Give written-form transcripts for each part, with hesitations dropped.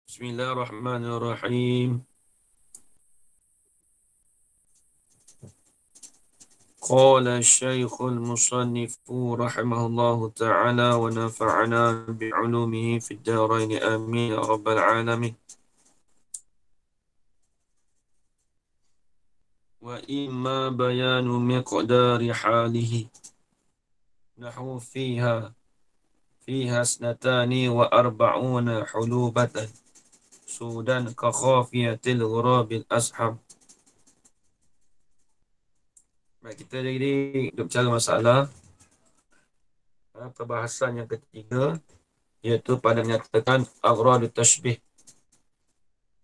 Bismillahirrahmanirrahim. Qala Syekhul Musannifu rahimahullahu ta'ala wa nafa'ana bi'ulumihi fid dharain amin ya rabbal alamin. Wa imma bayanu miqdari halihi nahu fiha snatani wa arba'una hulubatan sudan ka khafiyatil ghurabil ashab. Baik, kita jadi duk bicara masalah perbahasan yang ketiga, iaitu pada menyatakan aghradu tashbih.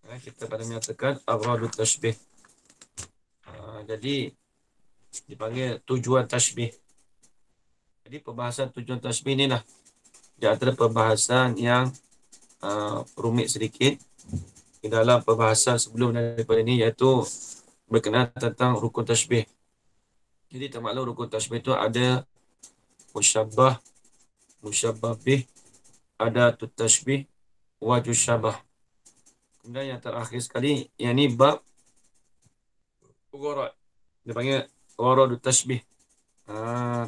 Kita pada menyatakan aghradu tashbih. Jadi dipanggil tujuan tashbih. Jadi perbahasan tujuan tashbih ni lah di antara perbahasan yang rumit sedikit di dalam perbahasan sebelum daripada ni, iaitu berkenaan tentang rukun tashbih. Jadi termaklum rukun tashbih itu ada musyabbah, musyabbah bih, ada tashbih, wajh syabah. Kemudian yang terakhir sekali, yang ni bab gharad. Dia panggil gharadu tashbih.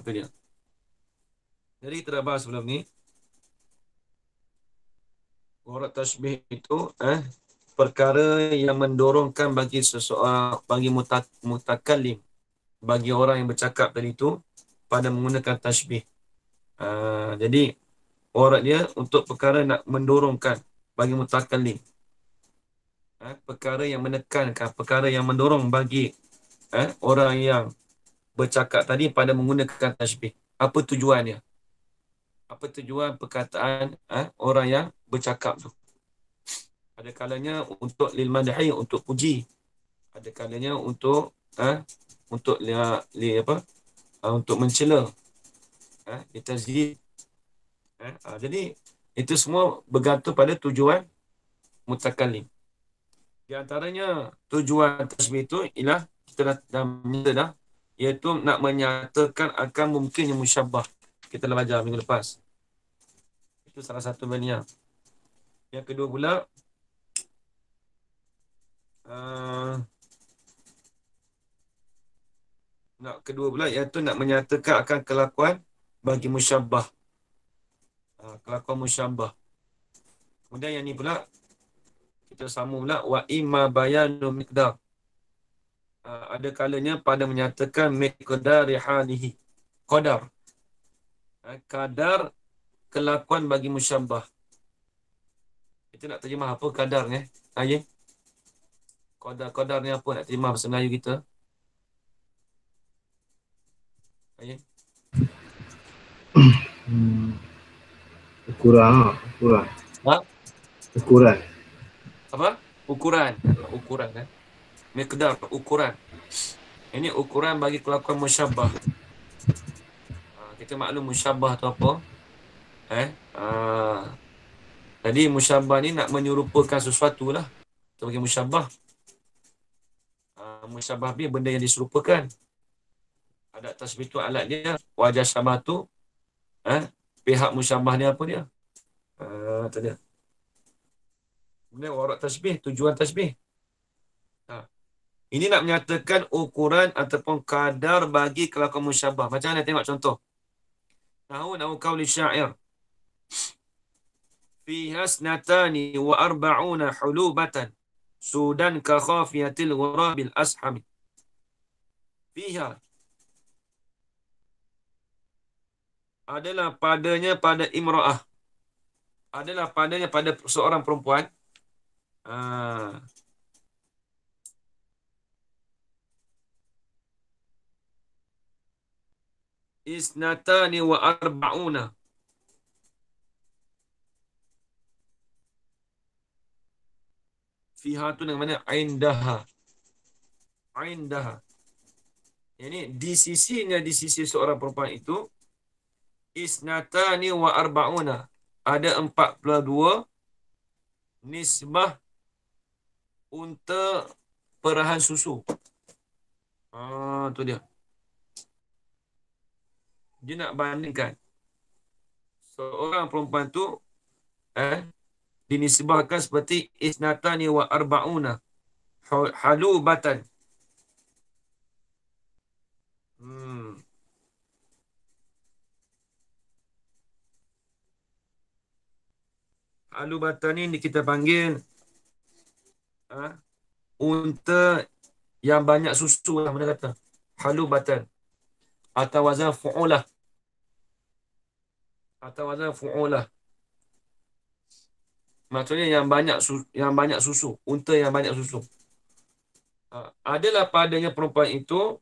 Tu dia. Jadi kita dah bahas sebelum ni. Gharad tashbih itu perkara yang mendorongkan bagi seseorang, bagi mutakallim, bagi orang yang bercakap tadi itu pada menggunakan tashbih. Jadi gharad dia untuk perkara nak mendorongkan bagi mutakallim. Perkara yang menekankan, perkara yang mendorong bagi orang yang bercakap tadi pada menggunakan tashbih. Apa tujuannya? Apa tujuan perkataan orang yang bercakap tu? Ada kalanya untuk lil madhi, untuk puji. Ada kalanya untuk untuk untuk mencela, ditazdid. Jadi itu semua bergantung pada tujuan mutakallim. Di antaranya tujuan tasbih itu ialah kita dah menyata dah, iaitu nak menyatakan akan mungkinnya musyabbah. Kita dah belajar minggu lepas. Itu salah satu benarnya. Yang kedua pula, iaitu nak menyatakan akan kelakuan bagi musyabbah. Kelakuan musyabbah. Kemudian yang ni pula kita sambung pula wa imma bayanu miqdar. Ada kalanya pada menyatakan miqdari halihi. Qadar. Kadar kelakuan bagi musyabbah. Kita nak terjemah apa kadar ni? Ya? Qadar ni apa nak terjemah bahasa Melayu kita? Ya? Ukuran. Ukuran. Apa? Ukuran. Ukuran kan? Miqdar, ukuran. Ini ukuran bagi kelakuan musyabbah. Kita maklum musyabbah tu apa? Jadi musyabbah ni nak menyerupakan sesuatu lah. Sebagai musyabbah. Musyabbah ni benda yang diserupakan. Ada tasbih tu alat dia. Wajah syabah tu pihak musyabbah ni apa dia? Tu dia. Kemudian warak tasbih, tujuan tasbih. Ini nak menyatakan ukuran ataupun kadar bagi kelakuan musyabbah. Macam mana tengok contoh. Nahu qawli syair. Fiha snatani wa arba'una hulubatan sudan ka khafiyatil ghurabil ashami. Fiha adalah padanya pada imra'ah. Adalah padanya pada seorang perempuan. Isnatani wa arba'una. Fiha tu dengan mana? Indaha. Ini di sisi seorang perempuan itu, isnatani wa arba'una. Ada 42 nisbah untuk perahan susu. Tu dia. Dia nak bandingkan seorang perempuan tu dinisbahkan seperti isnatani wa arba'una halubatan. Hmm. Halubatan ni kita panggil ha, unta yang banyak susu lah, mana kata. Halubatan. Atau wazan fu'ulah. Atau wazan fu'ulah. Maksudnya yang banyak susu. Unta yang banyak susu. Adalah padanya perempuan itu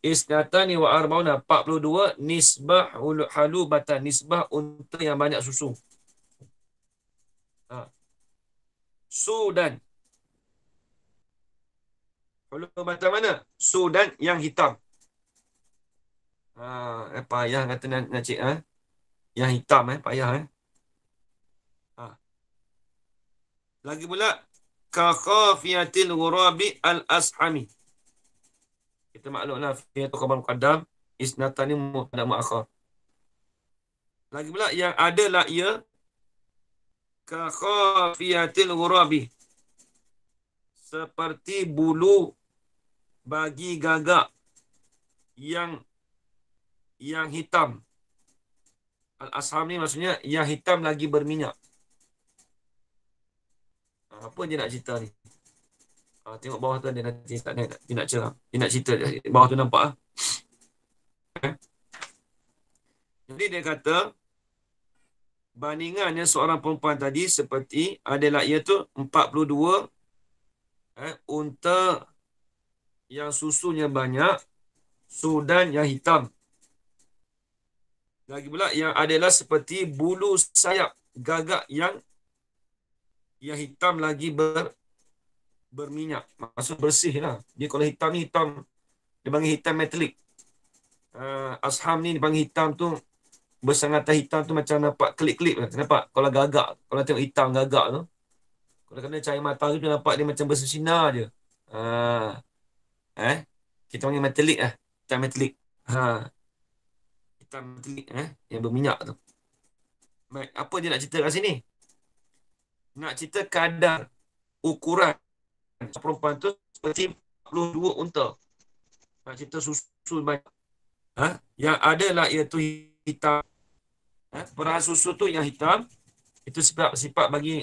isnatani wa arba'una 42 nisbah halubatan, nisbah unta yang banyak susu. Sudan. Halubatan mana? Sudan yang hitam. Payah kata nak cik yang hitam payah ha. Lagi pula ka khafiyatil ghurabi al-ashami. Kita maklumlah fi'il khabar muqaddam isnatani mubtada muakhar. Lagi pula yang adalah ia ka khafiyatil ghurabi, seperti bulu bagi gagak yang hitam. Al-asham ni maksudnya yang hitam lagi berminyak. Apa dia nak cerita ni? Tengok bawah tu dia nanti tak dia nak cerah. Dia nak cerita bawah tu nampak Jadi dia kata bandingannya seorang perempuan tadi seperti adalah iaitu 42 unta yang susunya banyak, sudan yang hitam. Lagi pula yang adalah seperti bulu sayap gagak yang hitam lagi berminyak. Maksud bersih lah. Dia kalau hitam ni hitam, dia panggil hitam metalik. Asham ni dia panggil hitam tu, bersangatan hitam tu macam nampak kelip-kelip lah. Nampak? Kalau gagak, kalau tengok hitam gagak tu, kalau kena cahaya matahari tu nampak dia macam bersinar je. Kita panggil metalik lah. Hitam metalik. Hitam metalik yang berminyak tu. Baik, apa dia nak cerita kat sini? Nak cerita kadar ukuran perempuan tu seperti 42 unta. Nak cerita susu banyak. Yang adalah iaitu hitam. Perahan susu tu yang hitam, itu sifat bagi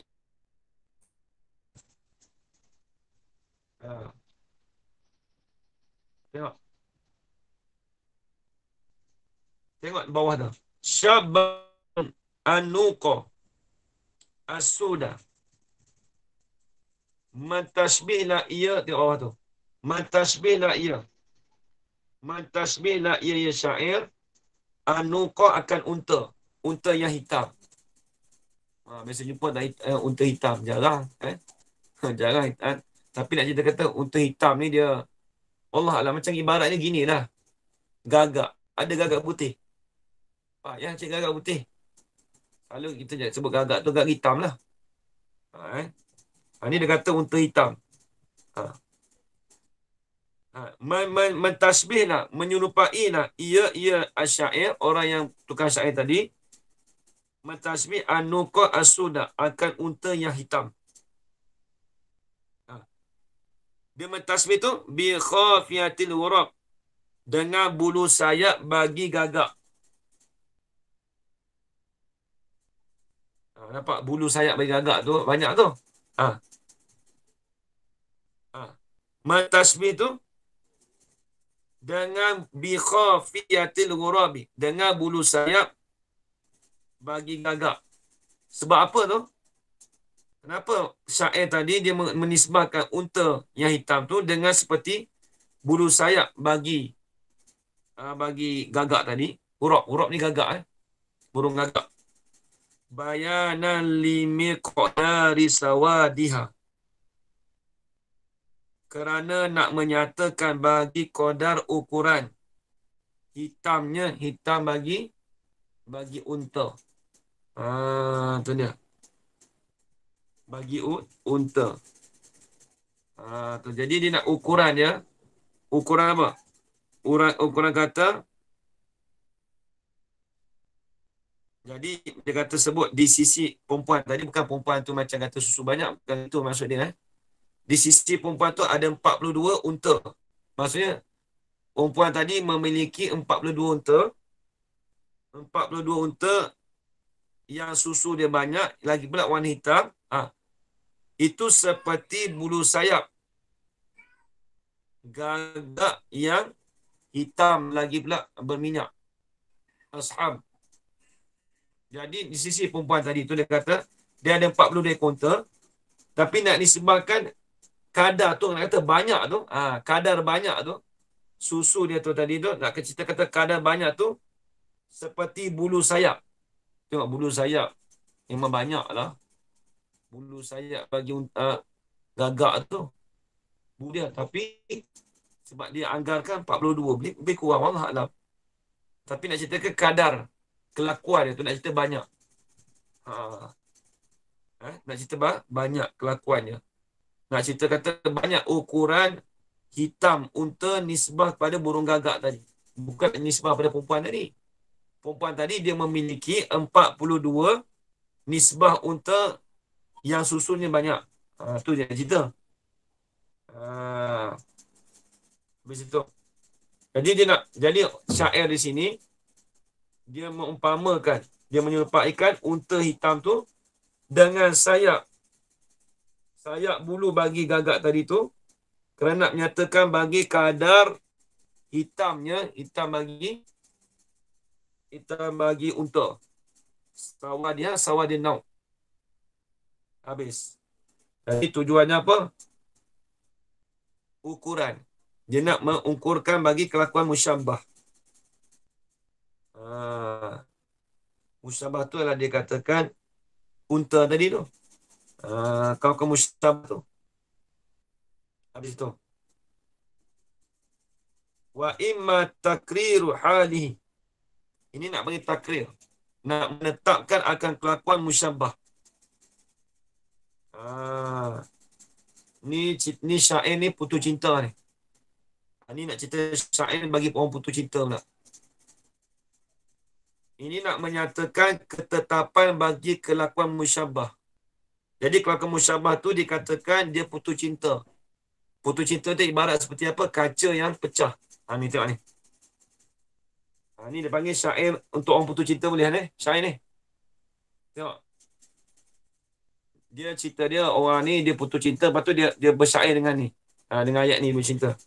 Tengok bawah tu. Syabban anuqa as-suda. Mentashbihlah ia, tengok bawah tu. Mentashbihlah ia. Mentashbihlah ia ya syair. Anuqa akan unta. Unta yang hitam. Biasa jumpa unta hitam. Jarang. Jarang. Tapi nak cerita kata unta hitam ni dia, Allah Allah, macam ibaratnya gini lah. Gagak. Ada gagak putih. Yang cik gagak putih. Kalau kita sebut gagak tu gagak hitam lah. Ni dia kata unta hitam. Mentasbih lah, menyerupai lah ia asyair, orang yang tukang syair tadi, mentasbih anuqa as-suda, akan unta yang hitam. Dia mentasbih tu bi khafiyatil ghurab, dengan bulu sayap bagi gagak. Nampak bulu sayap bagi gagak tu banyak tu. Mentasbih tu dengan bi khafiyatil ghurabi, dengan bulu sayap bagi gagak. Sebab apa tu? Kenapa syair tadi dia menisbahkan unta yang hitam tu dengan seperti bulu sayap bagi gagak tadi? Urab ni gagak burung gagak. Bayanan limiqdari sawadiha, kerana nak menyatakan bagi kadar ukuran hitamnya, hitam bagi unta. Tu dia. Bagi unta. Tu. Jadi dia nak ukuran dia. Ukuran apa? Ukuran kata Jadi dia kata sebut di sisi perempuan tadi, bukan perempuan tu macam kata susu banyak, bukan itu maksud dia. Di sisi perempuan tu ada 42 unta. Maksudnya perempuan tadi memiliki 42 unta. 42 unta yang susu dia banyak, lagi pula warna hitam. Itu seperti bulu sayap gagak yang hitam lagi pula berminyak. Ashab. Jadi di sisi perempuan tadi tu dia kata dia ada 42 ekor unta, tapi nak disebabkan kadar tu, nak kata banyak tu, kadar banyak tu, susu dia tu tadi tu, nak kita kata kadar banyak tu seperti bulu sayap. Tengok bulu sayap memang banyak lah. Bulu sayap bagi gagak tu bulu dia, tapi sebab dia anggarkan 42, lebih kurang Allah Alam. Tapi nak cerita ke kadar kelakuan dia tu, nak cerita banyak. Nak cerita banyak kelakuannya. Nak cerita kata banyak ukuran hitam unta nisbah pada burung gagak tadi. Bukan nisbah pada perempuan tadi. Perempuan tadi dia memiliki 42 nisbah unta yang susunya banyak. Tu dia cerita. Habis itu. Jadi syair di sini dia mengumpamakan, dia menyerupakan unta hitam tu dengan sayap bulu bagi gagak tadi tu, kerana menyatakan bagi kadar hitam bagi unta. Sawah dia nauk. Habis. Jadi tujuannya apa? Ukuran. Dia nak mengukurkan bagi kelakuan musyabbah. Musyabbah tu adalah dia katakan unta tadi tu. Kau musyabbah tu. Habis tu. Wa imma takriru halihi. Ini nak bagi takrir. Nak menetapkan akan kelakuan musyabbah. Ni syair ni putus cinta ni. Ini nak cerita syair bagi orang putus cinta pula. Ini nak menyatakan ketetapan bagi kelakuan musyabbah. Jadi kelakuan musyabbah tu dikatakan dia putus cinta. Putus cinta tu ibarat seperti apa? Kaca yang pecah. Ni tengok ni. Ni dia panggil syair untuk orang putus cinta, boleh ni? Syair ni. Tengok. Dia cerita dia, orang ni dia putus cinta, lepas tu dia bersyair dengan ni. Dengan ayat ni bercinta.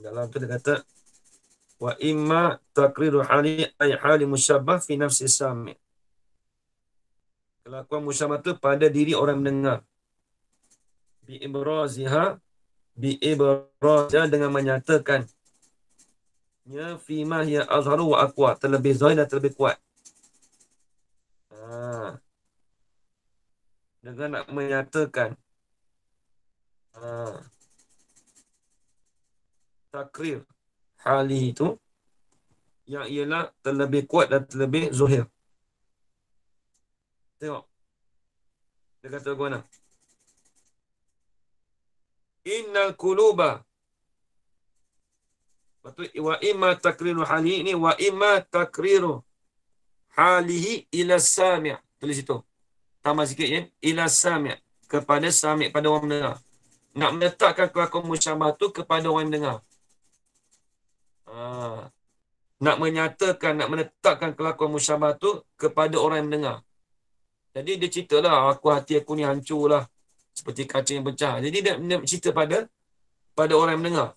Dalam tu dia kata wa imma taqriru hali ay hali musyabbah fi nafsi sami. Kelakuan musyabbah tu pada diri orang mendengar. Bi ibrazha dengan menyatakan ya fi ma hiya azharu wa aqwa, terlebih zahir dan terlebih kuat. Dengan nak menyatakan takrir hali itu yang ialah terlebih kuat dan terlebih zahir. Tengok. Dia kata apa mana? Innal quluba. Betul, wa imma takriru halihi ini wa imma takriru halihi ila sami'. Tulis itu. Tambah sikit ya. Ila sami'. Kepada sami', pada orang mendengar. Nak meletakkan kelakuan musyabbah tu kepada orang mendengar. Nak menyatakan, nak menetapkan kelakuan musyabbah tu kepada orang yang mendengar. Jadi dia ceritalah, hati aku ni hancur lah. Seperti kaca yang pecah. Jadi dia cerita pada orang yang mendengar.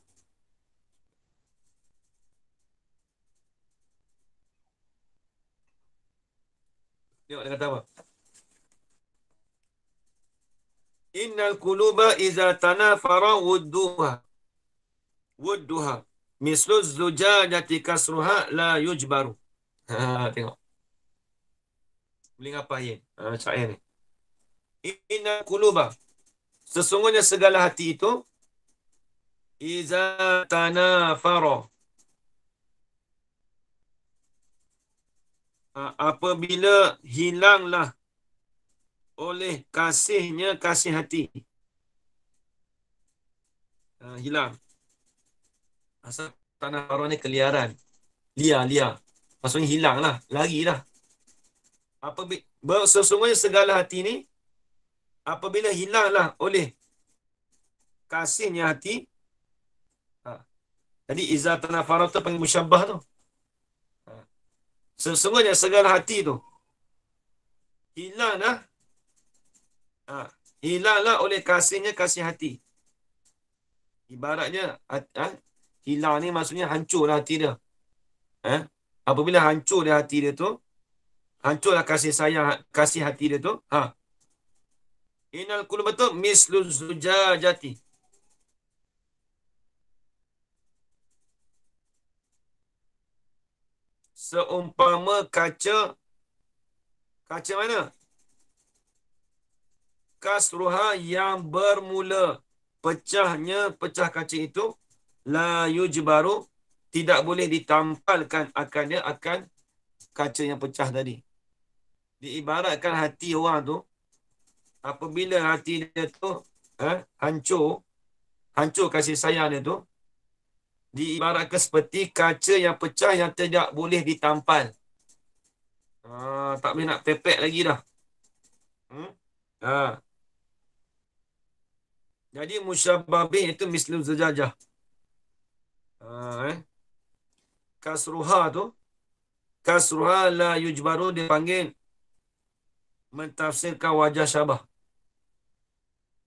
Tengok dia kata apa. Innal quluba iza tanafara wudduha. Mislu zujajati kasruha la yujbaru. Tengok. Boleh ngapain? Syair ni. Innal quluba. Sesungguhnya segala hati itu Iza tanafara. Apabila hilanglah oleh kasihnya kasih hati. Hilang. Asal tanafara ni keliaran. Liar. Maksudnya hilang lah. Lari lah. Sesungguhnya segala hati ni apabila hilanglah oleh kasihnya hati. Jadi iza tanafara tu panggil musyabbah tu. Sesungguhnya segala hati tu hilanglah. Hilanglah oleh kasihnya kasih hati. Ibaratnya hilang ni maksudnya hancurlah hati dia. Apabila hancur dia hati dia tu, hancurlah kasih sayang kasih hati dia tu. Innal qulubata mislu zujajati. Seumpama kaca mana? Kasruha yang bermula pecah kaca itu la yujbaru, tidak boleh ditampalkan akan kaca yang pecah tadi. Diibaratkan hati orang tu, apabila hati dia tu hancur kasih sayang dia tu, diibaratkan seperti kaca yang pecah yang tidak boleh ditampal. Tak boleh nak pepek lagi dah. Jadi musyabbah bih itu mislu zujajah. Kasruha la yujbaru dipanggil mentafsirkan wajah syabah.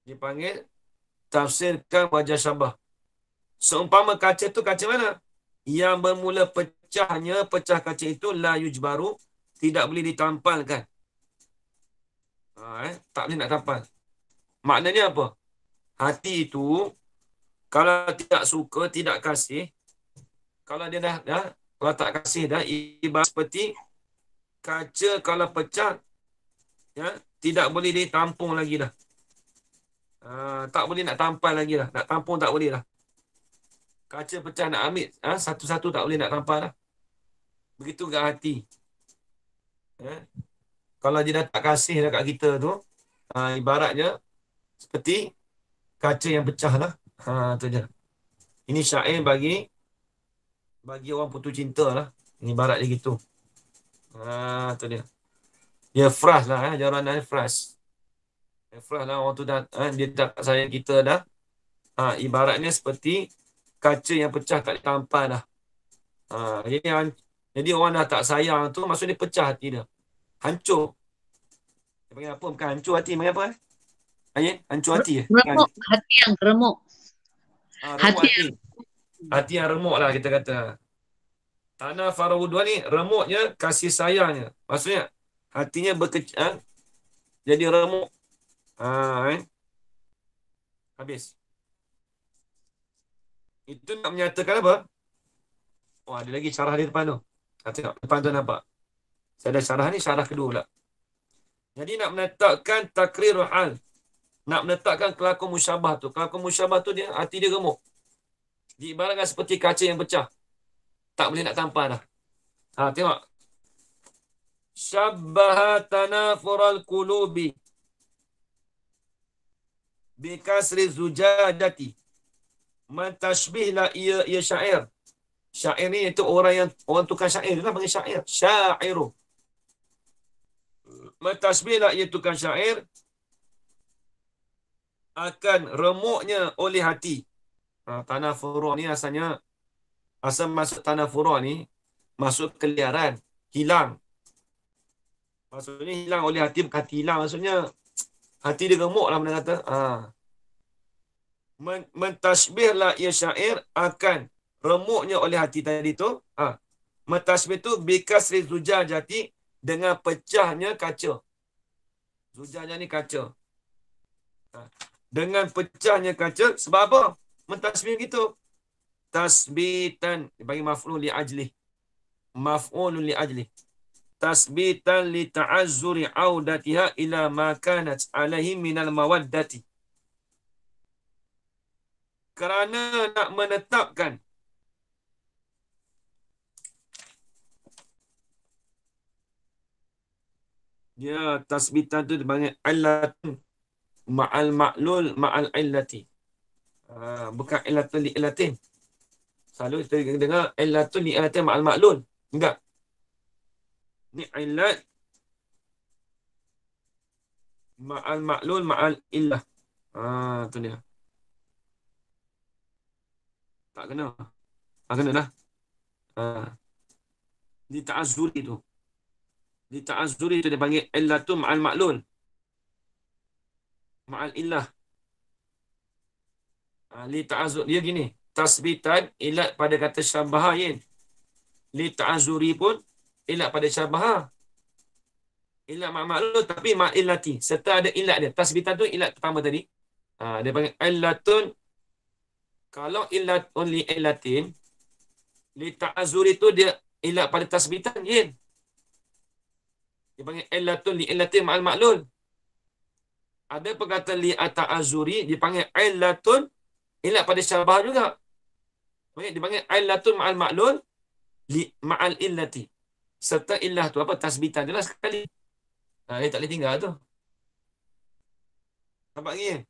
Dipanggil tafsirkan wajah syabah. Seumpama kaca tu kaca mana? Yang bermula pecah kaca itu la yujbaru, tidak boleh ditampalkan. Tak boleh nak tampal. Maknanya apa? Hati itu kalau tidak suka, tidak kasih, kalau dia dah kalau tak kasih dah, ibarat seperti kaca kalau pecah, tidak boleh ditampung lagi dah. Tak boleh nak tampal lagi dah. Nak tampung tak boleh dah. Kaca pecah nak ambil satu-satu tak boleh nak tampal dah. Begitu juga hati. Kalau dia dah tak kasih dah kat kita tu, ibaratnya seperti kaca yang pecah lah. Tu je. Ini syair bagi orang putus cinta lah. Ini ibarat dia gitu. Tu dia. Dia fras lah. Jaranan dia fras. Fras lah orang tu dah, dia tak sayang kita dah. Ibaratnya seperti kaca yang pecah tak ditampal dah. Jadi orang dah tak sayang tu, maksudnya pecah hati dia. Hancur. Dia panggil apa? Bukan hancur hati. Panggil apa? Hancur hati. Remuk. Hati yang remuk. Remuk hati. Hati yang remuk lah kita kata. Tanah Farahudwa ni remuknya kasih sayangnya. Maksudnya hatinya jadi remuk. Habis. Itu nak menyatakan apa? Ada lagi syarah di depan tu. Tengok depan tu nampak. Saya ada syarah ni, syarah kedua pula. Jadi nak menetapkan takrirul hal. Nak menetapkan kelakon musyabah tu. Kelakon musyabah tu dia hati dia remuk. Diibaratkan seperti kaca yang pecah. Tak boleh nak tampal dah. Tengok. Syabbaha tanafural qulubi bikasri zujajati. Mentashbihlah ia syair. Syair ni itu orang tukang syair lah panggil syair. Syairu. Mentashbihlah ia tukang syair akan remuknya oleh hati. Tanafurah ni asal masuk tanafurah ni masuk keliaran, hilang. Maksudnya hilang oleh hati, bukan hati hilang. Maksudnya hati dia remuk lah benda kata. Mentashbihlah ia syair akan remuknya oleh hati tadi tu. Mentashbih tu bikasri zujajati, dengan pecahnya kaca. Zujajah ni kaca. Dengan pecahnya kaca. Sebab apa? Mentashbih gitu. Tasbitan. Dia bagi maf'ul li ajlih. Maf'ul li ajlih. Tasbitan li ta'azzuri audatiha ila ma kanat alaihi minal mawaddati. kerana nak menetapkan dia tasbitan tu dipanggil illatun ma'al ma'lul ma'al illati. Bukan illatun li illatin. Selalu kita dengar illatun li illatin ma'al ma'lul. Enggak. Ni illat ma'al ma'lul ma'al illah. Tu dia. Tak kena. Kena dah. Di ta'azzuri tu. Di ta'azzuri tu dia panggil illatun ma'al ma'lul ma'al illah. Li ta'azzur dia gini. Tasbitan ilat pada kata syabaha yin. Li ta'azzuri pun ilat pada syabaha. Ilat ma'lul tapi ma'illati. Serta ada ilat dia. Tasbitan tu ilat pertama tadi. Dia panggil illatun. Kalau illatun li illatin, li ta'azzuri tu dia ilat pada tasbitan yin. Dia panggil illatun li illatin ma'al ma'lul. Ada perkataan li ta'azzuri dipanggil illatun ilat pada syabah juga. Dia panggil illatun ma'al ma'lul li ma'al illati. Serta illah tu apa? Tasbitan jelas sekali. Dia tak boleh tinggal tu. Nampak lagi?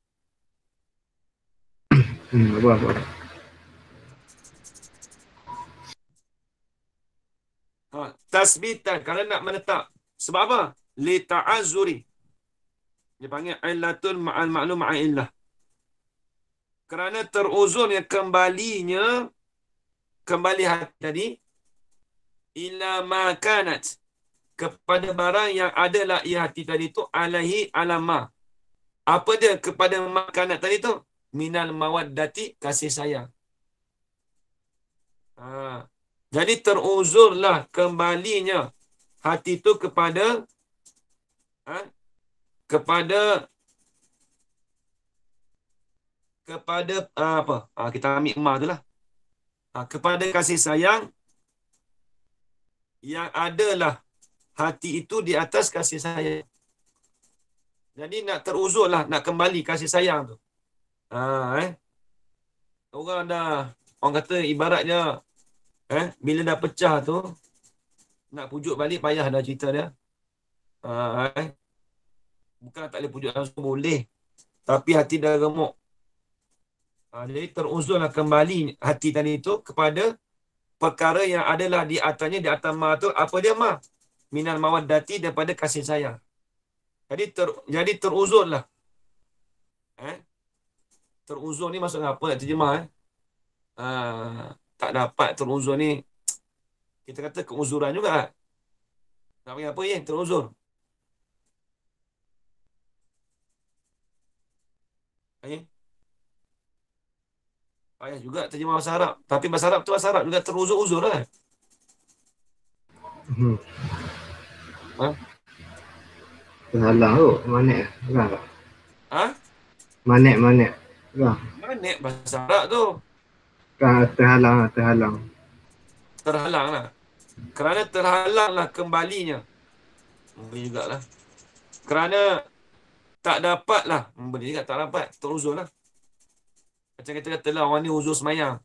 Apa? Tasbitan kalau nak menetap. Sebab apa? Li ta'azzuri. Dia panggil illatun ma'al ma'lum ma'al illah. Kerana teruzurnya kembali hati tadi ila makanat kepada barang yang adalah ia hati tadi tu alaihi alama. Apa dia kepada makanat tadi tu? Minal mawaddati kasih sayang. Jadi teruzurlah kembalinya hati tu kepada apa? Kita ambil emas tu lah. Kepada kasih sayang yang adalah hati itu di atas kasih sayang. Jadi nak teruzurlah, nak kembali kasih sayang tu. Orang kata ibaratnya bila dah pecah tu nak pujuk balik payah dah cerita dia. Bukan tak boleh pujuk langsung, boleh. Tapi hati dah remuk. Jadi teruzurlah kembali hati tadi itu kepada perkara yang adalah di atasnya, di atas ma tu. Apa dia ma? Minal mawaddati, daripada kasih sayang. Jadi teruzurlah. Teruzur ni maksudnya apa nak terjemah? Tak dapat teruzur ni. Kita kata keuzuran juga. Nak panggil apa yang teruzur? Payah juga terjemah bahasa Arab. Tapi bahasa Arab tu bahasa Arab juga teruzur-uzur lah. Terhalang tu. Manik lah. Manik. Lah. Manik bahasa Arab tu. Terhalang. Terhalang lah. Kerana terhalang lah kembalinya. Boleh jugalah. Kerana tak dapat lah. Boleh juga tak dapat. Teruzur lah. Macam kita kata lah, orang ni uzur semayang.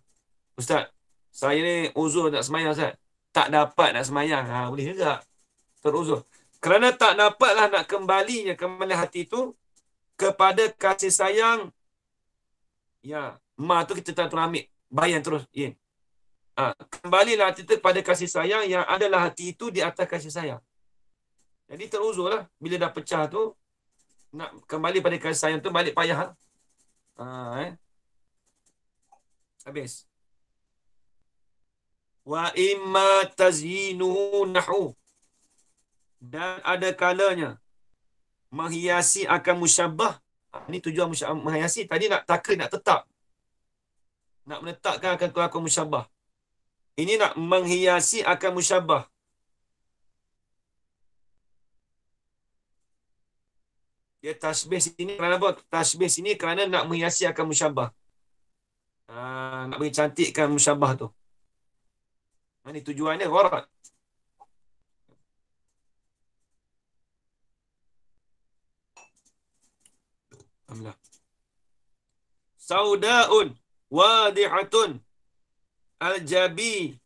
Ustaz, saya ni uzur nak semayang, Ustaz. Tak dapat nak semayang. Boleh juga. Teruzur. Kerana tak dapatlah nak kembali hati tu kepada kasih sayang. Ya, ma tu kita tak teramik. Bayan terus. Kembalilah hati tu pada kasih sayang yang adalah hati itu di atas kasih sayang. Jadi teruzur lah. Bila dah pecah tu, nak kembali pada kasih sayang tu, balik payah. Habis. Wa imma tazyinuhu nahu. Dan ada kalanya menghiasi akan musyabbah. Ini tujuan menghiasi. Tadi nak takrib, nak tetap. Nak menetapkan akan kelakuan musyabbah. Ini nak menghiasi akan musyabbah. Dia tasbih sini kerana apa? Tasbih sini kerana nak menghiasi akan musyabbah. Nak bagi cantikkan musyabbah tu. Ini tujuannya warat. Alhamdulillah. Saudaun. Wadihatun. Al-jabini.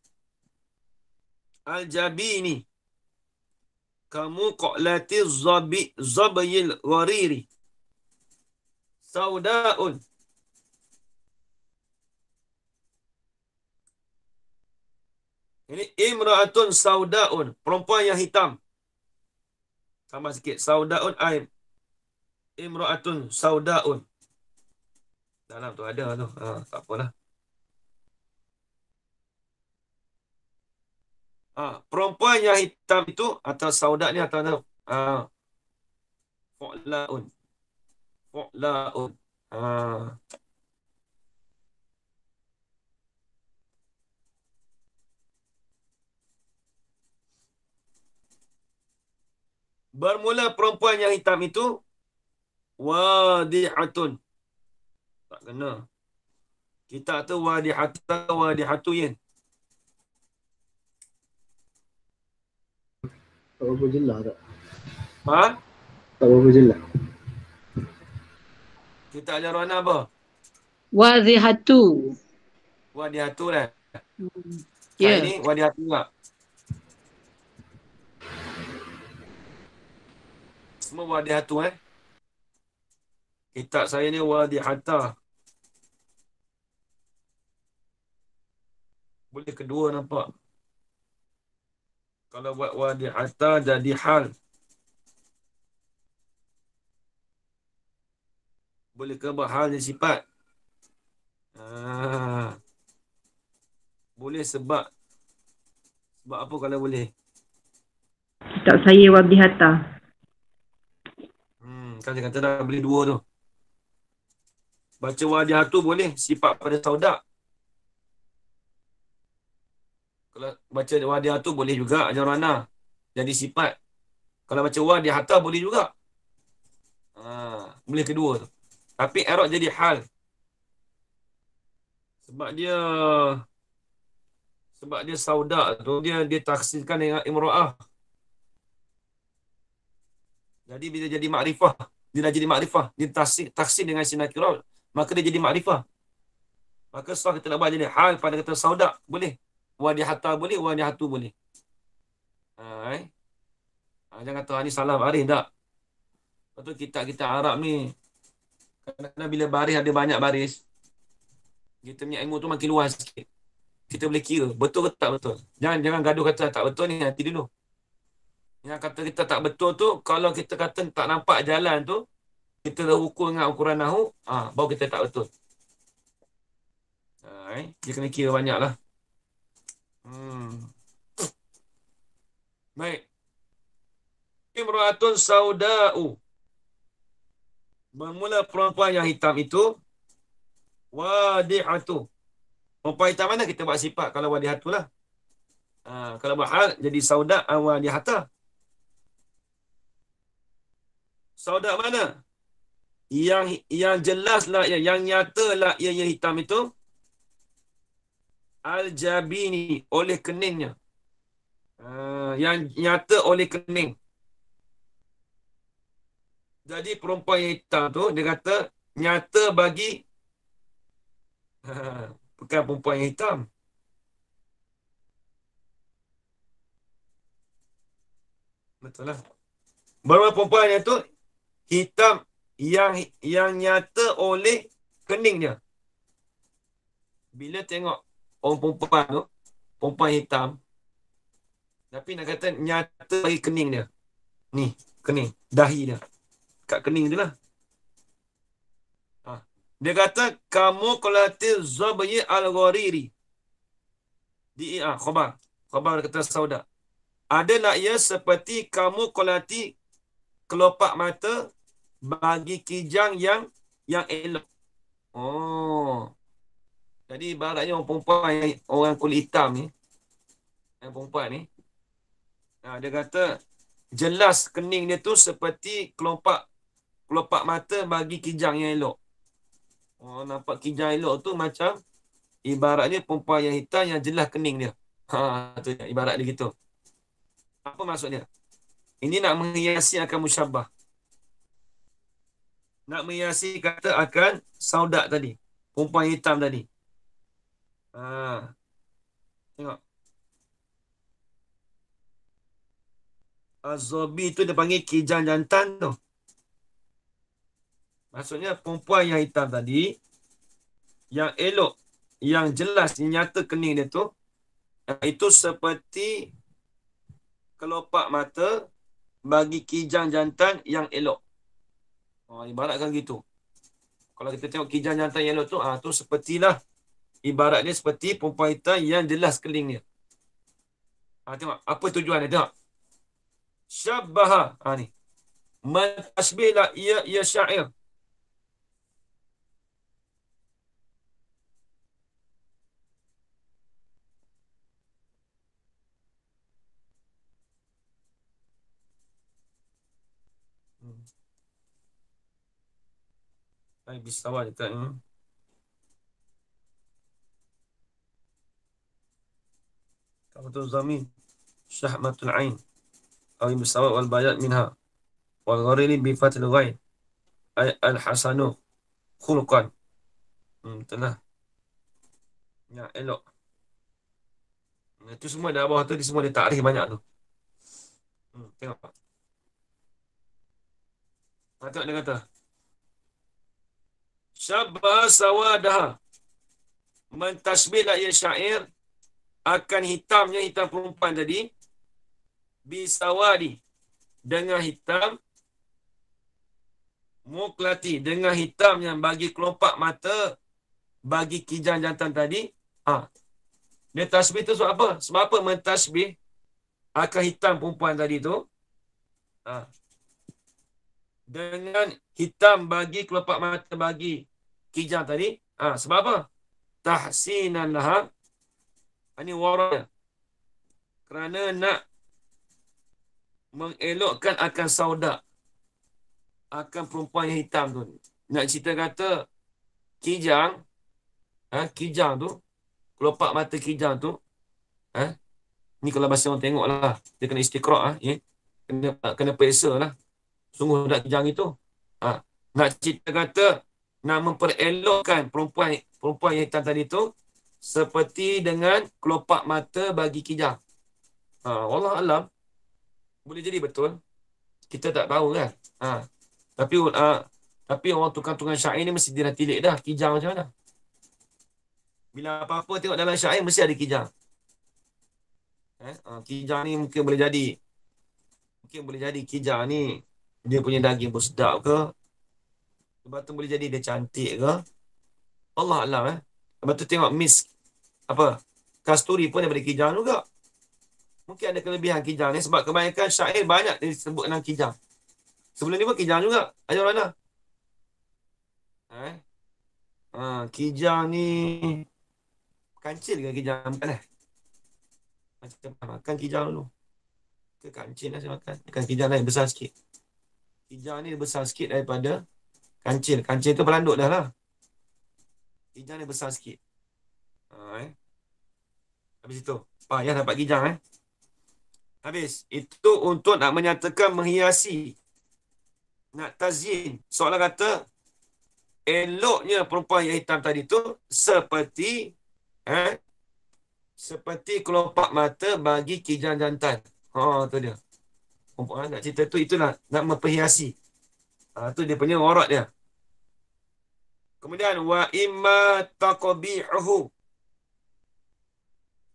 Kamu qa'lati zabayil ghariri. Saudaun. Ini imra'atun saudaun. Perempuan yang hitam. Tambah sikit. Saudaun aib. Imra'atun saudaun. Dalam tu ada tu. Tak apalah. Perempuan yang hitam itu atau sauda ni atau apa? Fu'laun. Fu'laun. Bermula perempuan yang hitam itu wadihatun. Tak kena. Kita tu wadihatuyin. Tak berapa jelas tak? Ha? Tak berapa jelas. Kita ajar warna apa? Wadhihatu. Wadihatu lah. Ya. Ini wadihatu juga. Semua wadihatu Kitab saya ni wadihata. Boleh kedua nampak. Kalau buat wadihata jadi hal. Boleh ke buat hal jadi sifat. Boleh sebab apa kalau boleh? Kitab saya Wadihata. Kan dia kata dah beli dua tu. Baca wadihatu boleh sifat pada sauda. Kalau baca wadihatu boleh juga ajar rana. Jadi sifat. Kalau baca wadihata boleh juga. Boleh kedua tu. Tapi i'rab jadi hal. Sebab dia sauda tu dia taksirkan dengan imra'ah. Jadi bila jadi makrifah, dia dah jadi makrifah, dia taksir dengan sinakirah, maka dia jadi makrifah. Maka sah kita nak buat jadi hal pada kata sauda boleh. Wadihata boleh, wadihatu boleh. Jangan kata ni salah baris tak. Betul kitab-kitab Arab ni kadang-kadang bila baris ada banyak baris, kita punya ilmu tu makin luas sikit. Kita boleh kira betul ke tak betul. Jangan gaduh kata tak betul ni, hati dulu. Yang kata kita tak betul tu, kalau kita kata tak nampak jalan tu, kita dah ukur dengan ukuran nahu, baru kita tak betul. Dia kena kira banyak lah. Baik. Imra'atun sauda'u. Bermula perempuan yang hitam itu, wadihatu. Perempuan hitam mana kita buat sifat kalau wadihatu lah. Kalau buat hal, jadi sauda' wadihata. Sauda mana? Yang jelas lah, yang nyata lah ia hitam itu. Al-jabini, oleh keningnya. Yang nyata oleh kening. Jadi perempuan yang hitam tu, dia kata nyata bagi bukan perempuan yang hitam. Betul lah. Berapa perempuan yang tu hitam yang nyata oleh kening dia. Bila tengok orang perempuan tu, perempuan hitam, tapi nak kata nyata bagi kening dia. Ni, kening, dahi dia. Kat kening tu lah. Dia kata, kamu qalatil zabayi al-ghariri. Khabar. Khabar kata sauda. Adalah ia seperti kamu qalati kelopak mata bagi kijang yang elok. Jadi ibaratnya orang perempuan, orang kulit hitam ni, yang perempuan ni, dia kata jelas kening dia tu seperti kelopak mata bagi kijang yang elok. Nampak kijang elok tu macam ibaratnya perempuan yang hitam yang jelas kening dia. Tu ibarat dia gitu. Apa maksudnya? Ini nak menghiasi akan musyabbah. Nak menghiasi kata akan sauda tadi. Perempuan hitam tadi. Tengok. Az-Zabi tu dia panggil kijang jantan tu. Maksudnya perempuan yang hitam tadi, yang elok, yang jelas, yang nyata kening dia tu, itu seperti kelopak mata bagi kijang jantan yang elok. Ibaratkan gitu. Kalau kita tengok kijang jantan yang elok tu, tu sepertilah, ibarat dia seperti perempuan hitam yang jelas kening dia. Tengok, apa tujuan dia, tengok. Syabbaha, ni. Mentasbihlah ia syair. Bisawa dekat ni. Kawatul zamin. Syahmatul ain. Awi bisawa wal bayat minha. Wal gharili bifatil ghain. Al-hasanu. Khulqan. Itulah. Yang elok. Itu semua dah bawah tu, semua dia takrif banyak tu. Tengok. Tengok dia kata. Syabbaha sawadaha. Mentasbihlah ia syair akan hitamnya hitam perempuan tadi. Bisawadi. Dengan hitam. Muklati. Dengan hitam yang bagi kelopak mata. Bagi kijang jantan tadi. Dia tasbih tu sebab apa? Sebab apa mentasbih akan hitam perempuan tadi tu? Dengan hitam bagi kelopak mata bagi kijang tadi. Sebab apa? Tahsinan laha. Ini warna. Kerana nak mengelokkan akan sauda. Akan perempuan yang hitam tu. Nak cerita kata kijang. Kijang tu. Kelopak mata kijang tu. Ni kalau bahasa orang tengok lah. Dia kena istiqra'. Kena periksa lah. Sungguh nak kijang itu. Nak cerita kata nak memperelokkan perempuan yang hitam tadi tu seperti dengan kelopak mata bagi kijang. Wallah alam. Boleh jadi betul. Kita tak tahu kan. Tapi orang tukang-tukang syair ni mesti dia dah tilik dah kijang macam mana. Bila apa-apa tengok dalam syair mesti ada kijang. Kijang ni mungkin boleh jadi kijang ni dia punya daging pun sedap ke. Lepas tu boleh jadi dia cantik ke. Allah alam. Lepas tu tengok Miss Kasturi pun daripada kijang juga. Mungkin ada kelebihan kijang ni sebab kebanyakan syair banyak disebut dengan kijang. Sebelum ni pun kijang juga. Ajar mana? Kijang ni kancil ke kijang bukan macam makan kijang dulu. Ke kancil lah saya makan. Kan kijang lain besar sikit. Kijang ni besar sikit daripada kancil. Kancil tu berlanduk dah lah. Kijang ni besar sikit. Habis itu. Payah dapat kijang Habis. Itu untuk nak menyatakan menghiasi. Nak tazyin. Soalan kata eloknya perempuan yang hitam tadi tu seperti seperti kelopak mata bagi kijang jantan. Tu dia. Perempuan nak cerita tu itulah nak memperhiasi. Tu dia punya warak dia. Kemudian wa imma taqbihuhu.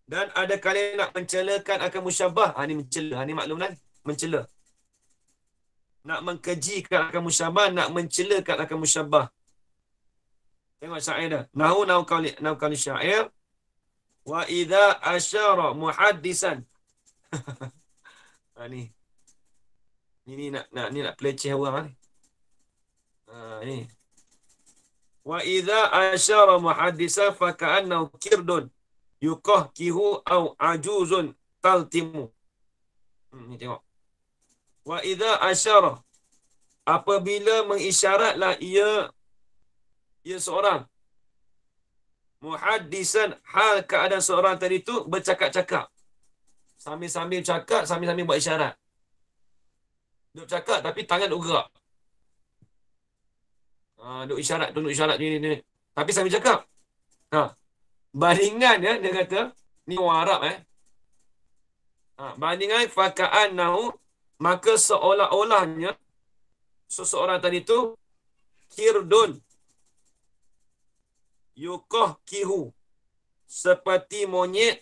Dan ada kali nak mencelakan akan musyabbah. Ni mencela. Ni maklumlah. Mencela. Nak mengkejikan akan musyabbah, nak mencelakan akan musyabbah. Tengok syair dah. Nahu kali syair. Wa idza asyara muhaddisan. Ni nak peleceh orang ni. Ni. Wa idza asyara muhaddisan fa ka'annahu kirdun yuqahkihu au ajuzun taltimu. Ni tengok. Wa idza asyara, apabila mengisyaratlah ia seorang muhaddisan, hal keadaan seorang tadi tu bercakap-cakap. Sambil-sambil cakap, sambil-sambil buat isyarat. Duk cakap tapi tangan duk gerak. Duk isyarat ni. Tapi sambil cakap. Bandingan ya, dia kata. Ni orang Arab bandingan faka'annahu, maka seolah-olahnya seseorang tadi tu kirdun yukoh kihu, seperti monyet,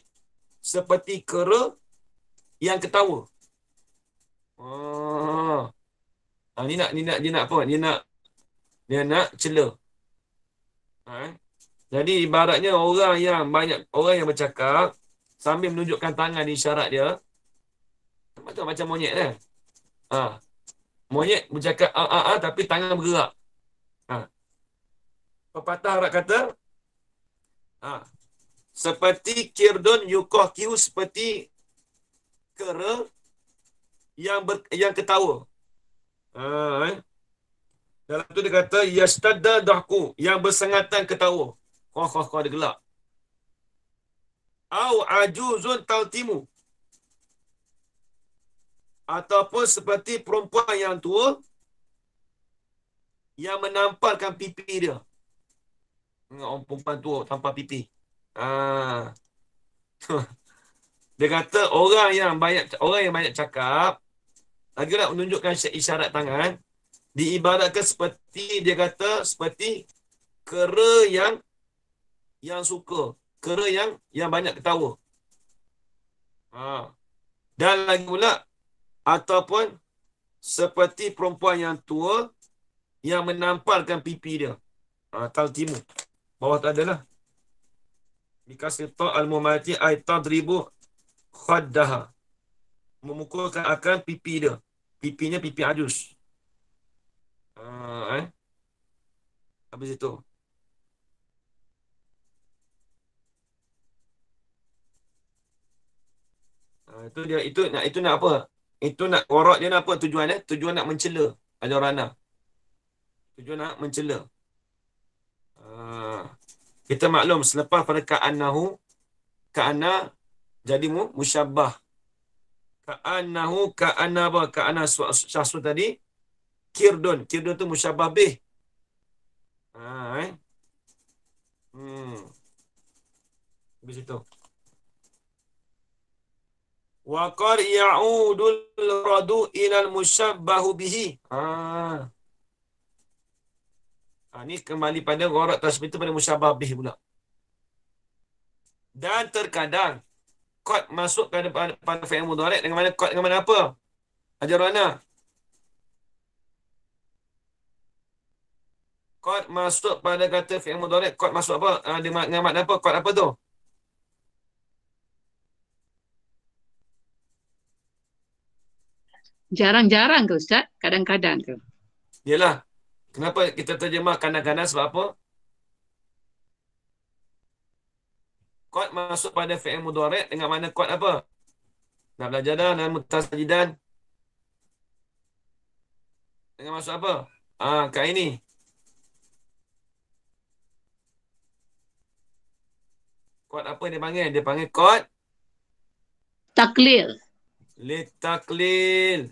seperti kera yang ketawa. Ni nak apa? Dia nak cela. Jadi ibaratnya orang yang bercakap sambil menunjukkan tangan di isyarat dia, macam monyet kan? Monyet bercakap tapi tangan bergerak. Pepatah Arab kata seperti kirdun yukoh kiu, seperti kera yang ketawa. Dalam tu dia kata yastadda dahku, yang bersengatan ketawa. Kau dia gelak. Au ajuzun taltimu, ataupun seperti perempuan yang tua yang menampalkan pipi dia. Orang perempuan tua tanpa pipi. Dia kata orang yang banyak cakap, lagi nak menunjukkan isyarat tangan, diibaratkan seperti, dia kata seperti kera yang suka, kera yang banyak ketawa. Dan lagi pula, ataupun seperti perempuan yang tua yang menampalkan pipi dia. Taltimu. Bawah tu adalah dikasih ta' al-mumati ay tadribu khaddaha, memukulkan akan pipi dia. Pipinya pipi ajus. Habis itu. Itu nak apa? Itu nak warak dia nak apa tujuan dia? Tujuan nak mencela al-rana. Tujuan nak mencela. Kita maklum selepas pada ka'anna jadi musyabbah. Ka'anna syahsu tadi kirdun tu musyabbah bih. Habis itu. Wa qad ya'udul radu ilal musyabbahu bihi. Ni kembali pada gharat tasbih itu pada musyabbah bih pula. Dan terkadang qad masuk pada fi'il mudhari' dengan mana qad dengan mana apa? Ajarana. Qad masuk pada kata fi'il mudhari', qad masuk apa? Dengan makna apa? Qad apa tu? Jarang-jarang ke Ustaz? Kadang-kadang ke? Yalah. Kenapa kita terjemah kadang-kadang, sebab apa? Qad masuk pada fi'il mudhari' dengan makna qad apa? Nak belajar dah dalam mutasajidan. Dengan maksud apa? Kat ini. Qad apa dia panggil? Dia panggil qad Taklil. litaklil.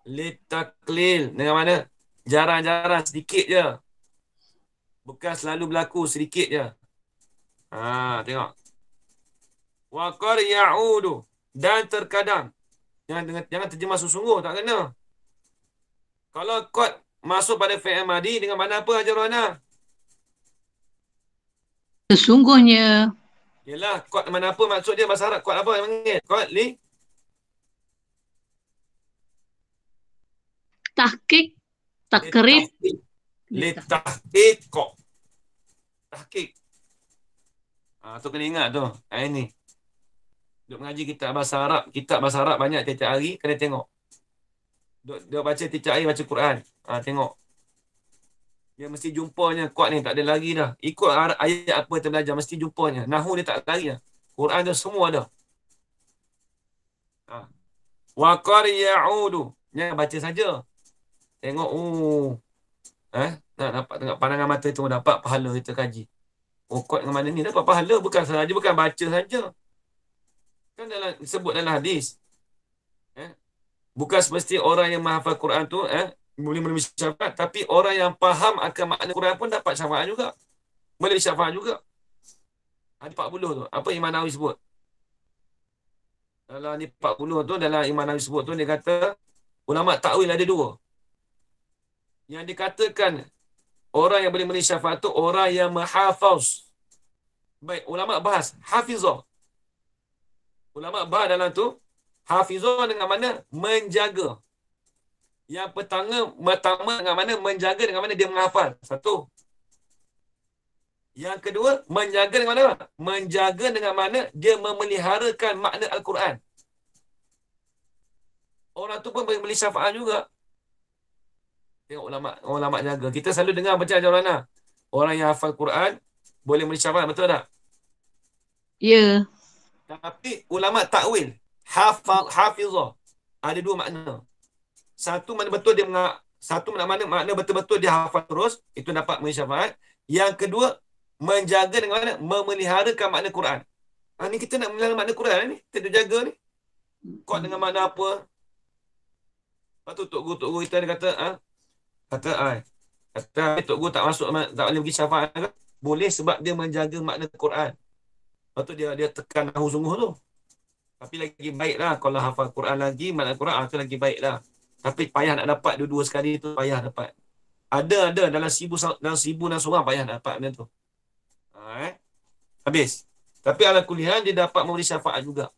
Litaklil. Dengan mana? Jarang-jarang, sedikit je. Bukan selalu berlaku, sedikit je. Tengok. Wa qad ya'udu. Dan terkadang. Jangan terjemah sungguh, tak kena. Kalau qad masuk pada fi'il madi dengan mana apa Ajarwana? Sesungguhnya. Yalah, qad mana apa maksud dia bahasa Arab? Qad apa yang panggil? Qad Tahqiq. Takrib. Litahqiq. Tahqiq. Tu kena ingat tu. Ini. Duk mengaji kitab bahasa Arab banyak tiap-tiap hari, kena tengok. Duk baca tiap hari baca Quran. Tengok. Dia mesti jumpanya kuat ni, tak ada lari dah. Ikut ayat apa kita belajar, mesti jumpanya. Nahu dia tak lari dah. Quran dia semua dah. Wa qad ya'udu. Jangan baca saja. Tengok, nak dapat tengok pandangan mata tu, dapat pahala kita kaji. Qad dengan mana ni dapat pahala, bukan baca saja. Kan sebut dalam hadis. Bukan semesti orang yang menghafal Quran tu boleh menulis syafaat, tapi orang yang faham akan makna Quran pun dapat syafaat juga. boleh syafaat juga. Ada 40 tu. Apa Imam Nawawi sebut? Dalam ni 40 tu, dalam Imam Nawawi sebut tu, dia kata, ulama takwil ada dua. Yang dikatakan, orang yang boleh memberi syafaat tu, orang yang mahafaz. Baik, ulama bahas, hafizah. Ulama bahas dalam tu, hafizah dengan mana? Menjaga. Yang pertama dengan mana? Menjaga dengan mana dia menghafal. Satu. Yang kedua, menjaga dengan mana? Menjaga dengan mana dia memeliharakan makna Al-Quran. Orang tu pun boleh beli syafaat juga. Tengok ulama jaga. Kita selalu dengar baca ajar mana? Orang yang hafal Quran boleh beli syafaat, betul tak? Ya. Tapi ulama takwil, hafizah. Ada dua makna. Satu mana betul dia makna betul-betul dia hafal terus, itu dapat beli syafaat. Yang kedua, menjaga dengan mana? Memeliharakan makna Quran. Ni kita nak memelihara makna Quran ni. Kita nak jaga ni. Kuat dengan makna apa? Lepas tu Tok Guru kita dia kata, Tok Guru tak masuk, tak boleh bagi syafaat ke? Boleh sebab dia menjaga makna Quran. Lepas tu dia tekan nahu sungguh tu. Tapi lagi baiklah kalau hafal Quran lagi, makna Quran tu lagi baiklah. Tapi payah nak dapat dua-dua sekali tu, payah dapat. Ada dalam 1,000 seorang payah nak dapat benda tu. Habis. Tapi ala kulihan dia dapat memberi syafaat juga.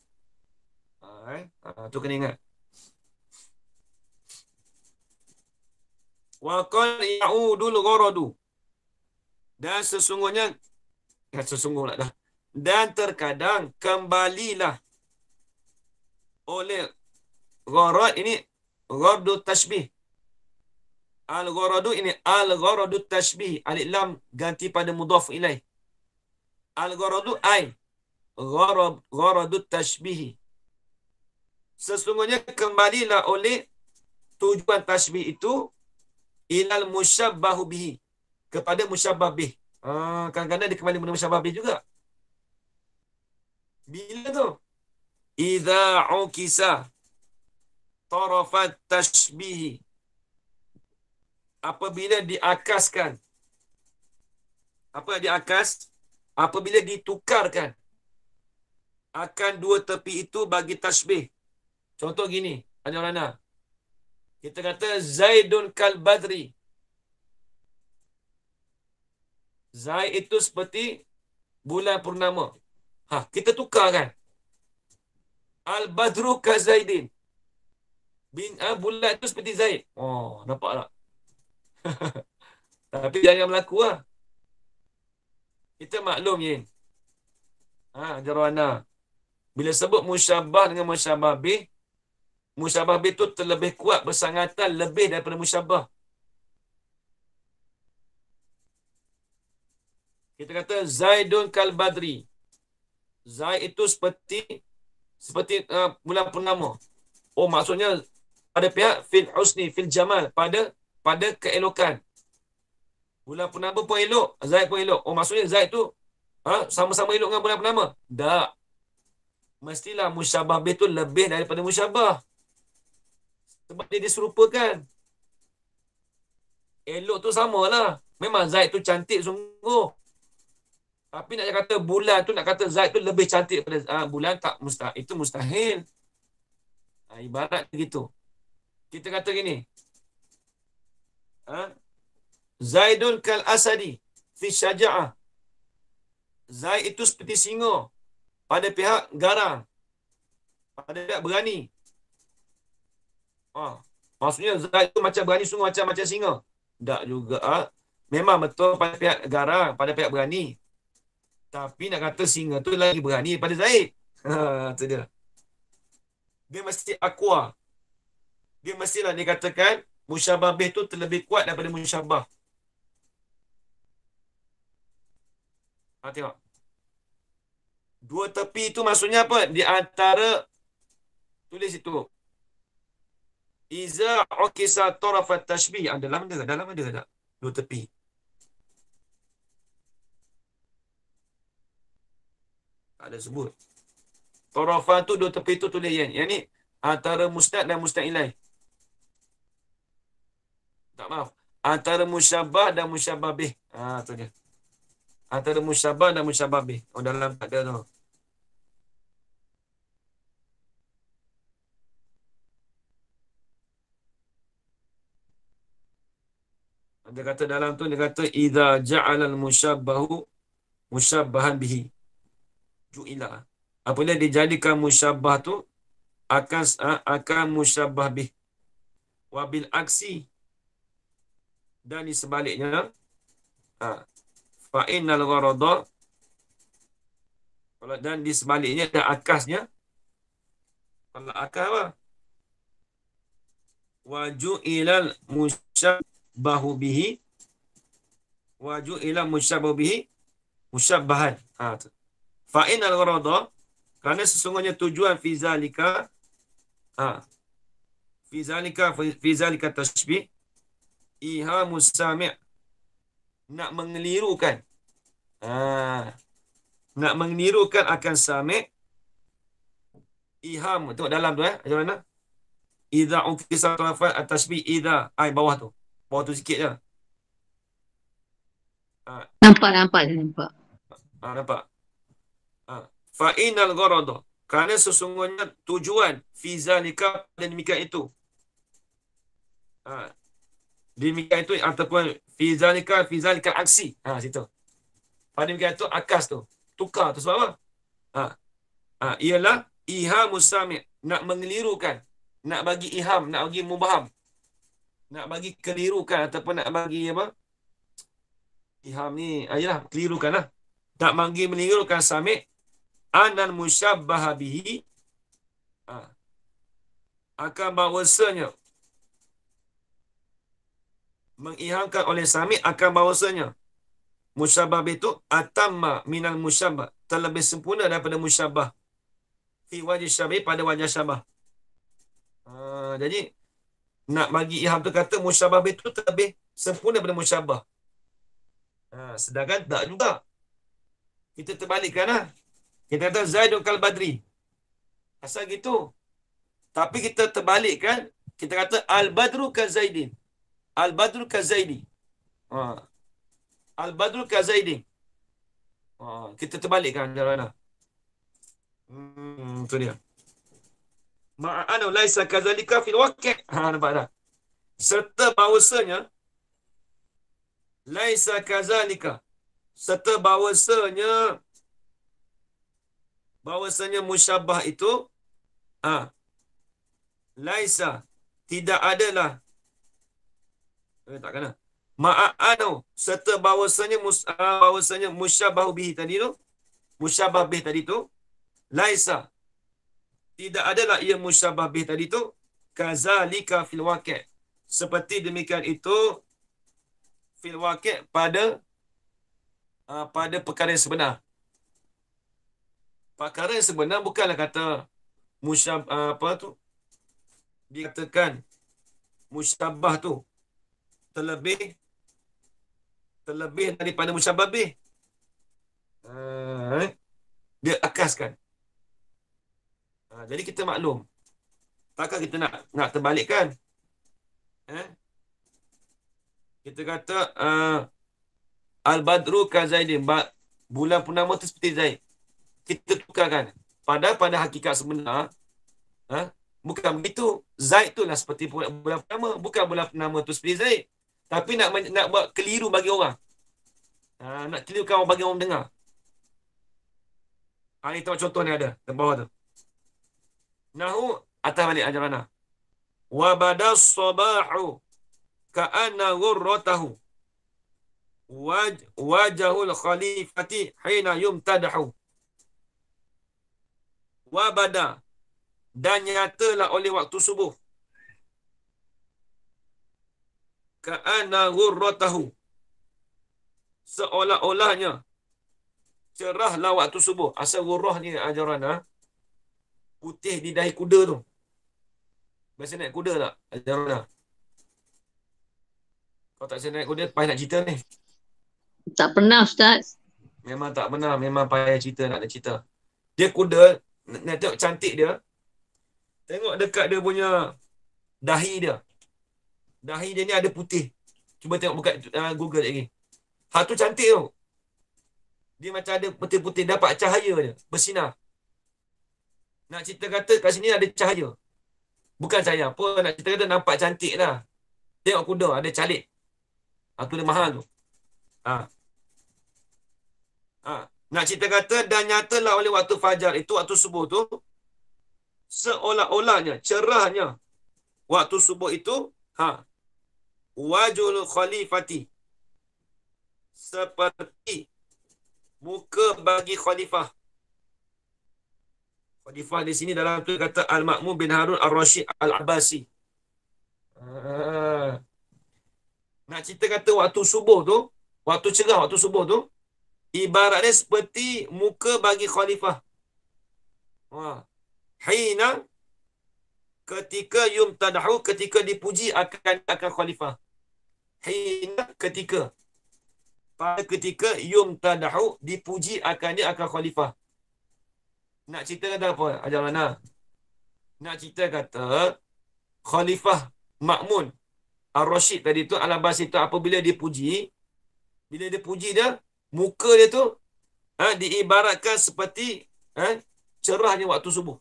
Tu kena ingat. Wa qal ya'udul gharadu. Dan sesungguhnya dah. Dan terkadang kembalilah oleh gharad ini gharadu tashbih. Al-gharadu ini al-gharadu tashbih. Alif lam ganti pada mudhaf ilaih. Al-gharadu ai gharadu tashbih. Sesungguhnya kembalilah oleh tujuan tashbih itu ilal musyabbahu bihi, kepada musyabbah bih. Kadang-kadang dia kembali kepada musyabbah bih juga. Bila tu? Idza ukisa tarafat tashbih. Apabila diakaskan. Apa diakas? Apabila ditukarkan akan dua tepi itu bagi tashbih. Contoh gini, Ana. Kita kata Zaidun kal badri. Zaid itu seperti bulan purnama. Kita tukar kan? Al-badru ka Zaidin. Bulan itu seperti Zaid. Nampak tak? Tapi jangan berlaku lah. Kita maklum Yin. Jarwana. Bila sebut musyabbah dengan musyabbah bih, musyabbah bih itu terlebih kuat bersangatan lebih daripada musyabbah. Kita kata Zaidun kal badri. Zaid itu seperti bulan purnama. Maksudnya pada pihak fil husni, fil jamal, pada keelokan. Bulan purnama pun elok, Zaid pun elok. Maksudnya Zaid tu sama-sama elok dengan bulan purnama? Tak. Mestilah musyabbah bih tu lebih daripada musyabbah. Sebab dia diserupakan. Elok tu samalah. Memang Zaid tu cantik sungguh. Tapi nak kata bulan tu, nak kata Zaid tu lebih cantik daripada bulan, tak mustahil. Itu mustahil. Ibarat begitu. Kita kata gini. Zaidun kal asadi fi syaja'ah. Zaid itu seperti singa pada pihak garang, pada pihak berani. Maksudnya Zaid itu macam berani sungguh, macam singa. Tak juga. Memang betul pada pihak garang, pada pihak berani. Tapi nak kata singa tu lagi berani daripada Zaid. Itu dia. Dia mesti aqwa. Dia mestilah dikatakan musyabbah bih tu terlebih kuat daripada musyabbah. Tengok. Dua tepi itu maksudnya apa? Di antara, tulis itu. Iza ukisa tarafat tashbih. Dalam ada tak? Dua tepi. Tak ada sebut. Tarafat tu dua tepi tu tulis yang ni antara musnad dan musnad ilaih. Tak, maaf. Antara musyabbah dan musyabbah bih. Tu dia. Antara musyabah dan musyabah bih. Oh, dalam tak ada tu. Dia kata dalam tu, dia kata idza ja'alal musyabbahu musyabbahan bihi ju'ila. Apabila dijadikan musyabbah tu akan musyabbah bih. Wabil aksi, dan di sebaliknya, fa innal gharada, dan di sebaliknya dan akasnya, kalau akal apa? Waju ilal musyabbahu bihi, waju ilal musyabbahu bihi musyabbahan. Fa innal gharada, kerana sesungguhnya tujuan fi zalika, fi zalika tashbih, ihamus sami', nak mengelirukan, nak mengelirukan akan sami', iham. Tengok dalam tu macam mana? Idza ukisa tarafat at-tashbih, idza bawah tu sikit je. Nampak. Nampak? Fa innal gharada, kerana sesungguhnya tujuan fi zalika, dan demikian itu. Demikian itu ataupun fi zalika aksi. Situ. Pada demikian itu akas tu. Tukar tu sebab apa? Ialah ihamus sami', nak mengelirukan, nak bagi iham, nak bagi mubaham, nak bagi kelirukan ataupun nak bagi apa? Iham ni ayalah kelirukanlah. Tak bagi melirukan sami' anal musyabbah bihi, akan bahawasanya, mengihamkan oleh sami' akan bahawasanya musyabbah itu atamma minal musyabbah, terlebih sempurna daripada musyabbah fi wajh syabih, pada wajah syabah. Jadi nak bagi iham tu kata musyabbah itu terlebih sempurna daripada musyabbah. Sedangkan tak juga. Kita terbalikkan lah. Kita kata Zaidun kal badri. Asal gitu. Tapi kita terbalikkan, kita kata al-badru ka Zaidin. Al-badru ka Zaidi. Al-badru ka Zaidin. Kita terbalikkan macam mana? Itu dia. Ma'anu laisa kadzalika fil waqi'. Nampak tak? Serta bahawasanya laisa kadzalika, serta bahawasanya musyabbah itu laisa, tidak adalah, tak kena. Ma'anu, serta bahawasanya musyabbah bihi tadi tu, musyabbah bih tadi tu, laisa, tidak adalah ia musyabbah bih tadi tu, kazalika fil waqi', seperti demikian itu fil waqi', pada perkara yang sebenar. Perkara yang sebenar bukanlah kata dikatakan musyabbah tu terlebih daripada musyabbah bih. Dia akaskan. Jadi kita maklum. Takkan kita nak terbalikkan. Kita kata al-badru ka Zaidin, bulan purnama tu seperti Zaid. Kita tukarkan. Padahal pada hakikat sebenar, bukan begitu. Zaid tu lah seperti bulan purnama. Bukan bulan purnama tu seperti Zaid. Tapi nak buat keliru bagi orang. Nak kelirukan bagi orang dengar. Ini tengok contoh ni ada. Di bawah tu. Nahu, atas balik ajar mana? Wa badas sabahu ka'anna ghurratahu wajahul khalifati hina yumtadahu. Wa bada, dan nyatalah oleh waktu subuh, ka'anna ghurratahu, seolah-olahnya cerahlah waktu subuh. Asal ghurrah ni ajaran putih di dahi kuda tu. Biasa naik kuda tak? Ajaran kau tak bisa naik kuda, payah nak cerita ni. Tak pernah, Ustaz. Memang tak pernah, memang payah cerita, nak cerita. Dia kuda, nak tengok cantik dia. Tengok dekat dia punya dahi dia. Dahi dia ni ada putih. Cuba tengok buka Google lagi. Hak tu cantik tu. Dia macam ada putih-putih, dapat cahaya dia, bersinar. Nak cerita kata kat sini ada cahaya. Bukan cahaya apa, nak cerita kata nampak cantik lah. Tengok kuda, ada calik. Itu dia mahal tu. Ha. Ha. Nak cerita kata, dan nyatalah oleh waktu fajar itu, waktu subuh tu, seolah-olahnya, cerahnya, waktu subuh itu, wajul khalifati, seperti muka bagi khalifah. Khalifah di sini dalam tu kata Al-Ma'mun bin Harun Al-Rashid Al-Abbasi. Nak cerita kata waktu subuh tu, waktu cerah waktu subuh tu, ibaratnya seperti muka bagi khalifah. Hina, ketika yumtadahu, ketika dipuji akan khalifah. Hina, ketika. Pada ketika yumtadahu, dipuji akan khalifah. Nak cerita kata apa? Ajar mana? Nak cerita kata Khalifah Ma'mun Ar-Rashid tadi tu, Al-Abbasi tu, apabila dia puji, bila dia puji dia, muka dia tu diibaratkan seperti cerahnya waktu subuh.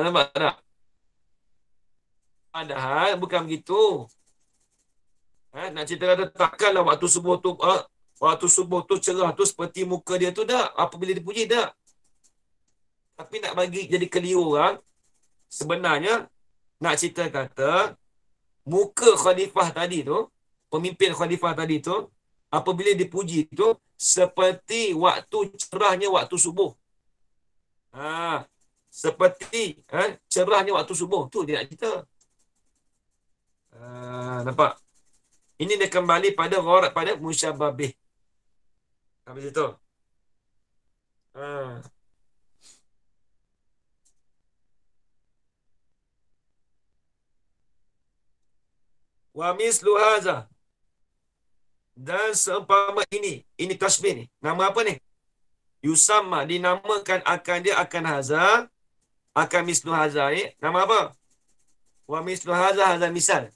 Nampak tak? Padahal bukan begitu. Nak cerita kata takkanlah waktu subuh tu cerah tu seperti muka dia tu dah apabila dipuji dah. Tapi nak bagi jadi keliru orang, sebenarnya nak cerita kata muka khalifah tadi tu, pemimpin khalifah tadi tu, apabila dipuji tu seperti waktu cerahnya waktu subuh. Seperti cerahnya waktu subuh tu dia nak cerita. Nampak? Ini dia kembali pada gharat, pada musyabbabih. Habis itu. Wa mislu hadza. Dan seumpama ini tasbih ni. Nama apa ni? Yusamma, dinamakan akan dia akan hadza, akan mislu hadza ni. Nama apa? Wa mislu hadza, hadza misal.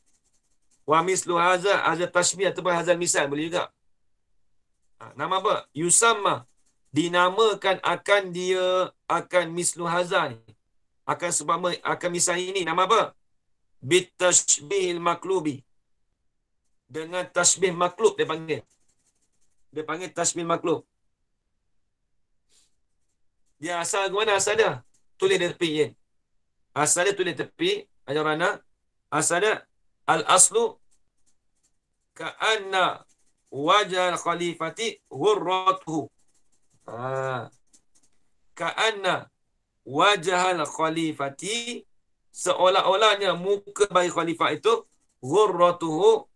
Wa mislu hadza, hadza tasbih ataupun hadza misal boleh juga. Nama apa? Yusamma, dinamakan akan dia akan mislu hadza ni. Akan sebab akan misal ini. Nama apa? Bitashbihil maklubi. Dengan tasbih maklub dia panggil. Dia panggil tasbih maklub. Dia asal ke mana asal dia? Tulis di tepi je. Asal dia tulis tepi. Ajar anak. Asal dia al-aslu ka'anna wajah khalifati hurratuhu. Ka'anna wajah khalifati, seolah-olahnya muka bagi khalifah itu hurratuhu,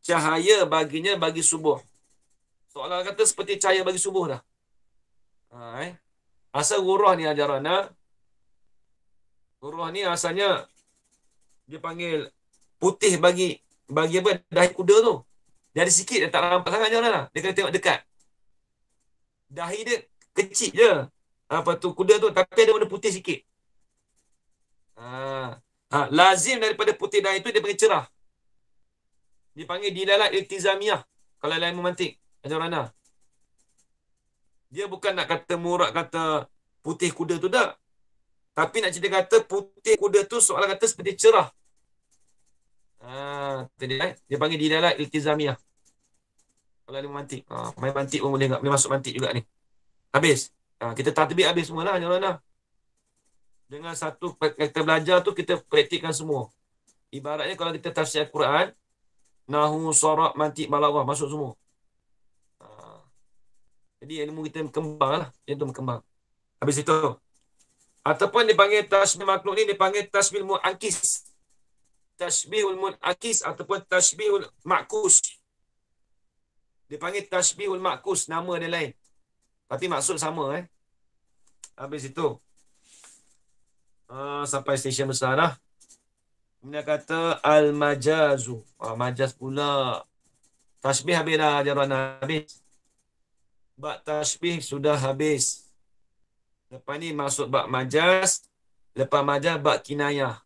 cahaya baginya bagi subuh. Seolah kata seperti cahaya bagi subuh dah. Asal hurrah ni ajaran. Hurrah ni asalnya dia panggil putih bagi apa? Dahi kuda tu. Dia ada sikit, dia tak nampak sangat je lah. Dia kena tengok dekat. Dahi dia kecil je. Apa tu kuda tu, tapi ada warna putih sikit. Lazim daripada putih dahi tu dia panggil cerah. Dia panggil dilalat iltizamiyah. Kalau lain memantik. Ajar mana? Dia bukan nak kata murak kata putih kuda tu tak. Tapi nak cerita kata putih kuda tu soalan kata seperti cerah. Dia panggil dilalat iltizamiyah. Kalau lain memantik. Main mantik pun boleh tak? Boleh masuk mantik juga ni. Habis. Kita tatbik habis semua lah. Ajar mana? Dengan satu kita belajar tu kita praktikkan semua. Ibaratnya kalau kita tafsir Al-Quran, nahu, sorab, mantik, balaghah masuk semua. Jadi ilmu kita berkembang lah. Itu berkembang. Habis itu. Ataupun dipanggil tasbih makhluk ni dipanggil tasbih mu'akis. Tasbihul mu'akis ataupun tasbihul ma'kus. Dipanggil tasbihul ma'kus. Nama dia lain. Tapi maksud sama. Habis itu. Sampai stesen besar dah. Kemudian kata al-majazu. Majaz pula. Tasbih habis dah. Ajaran habis. Bab tasbih sudah habis. Lepas ni masuk bab majaz. Lepas majaz bab kinayah.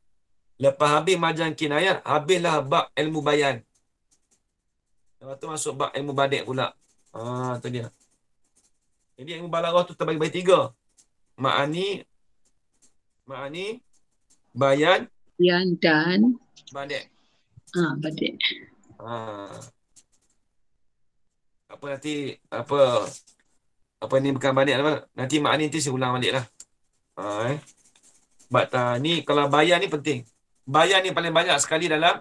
Lepas habis majaz kinayah, habislah bab ilmu bayan. Lepas tu masuk bab ilmu badik pula. Tu dia. Jadi ilmu balaghah tu terbagi 3. Ma'ani, bayan, Yan dan badi'. badik. Ha. Apa nanti apa ni bukan badi' apa? Nanti ma'ani nanti saya ulang balik lah. Ni kalau bayan ni penting. Bayan ni paling banyak sekali dalam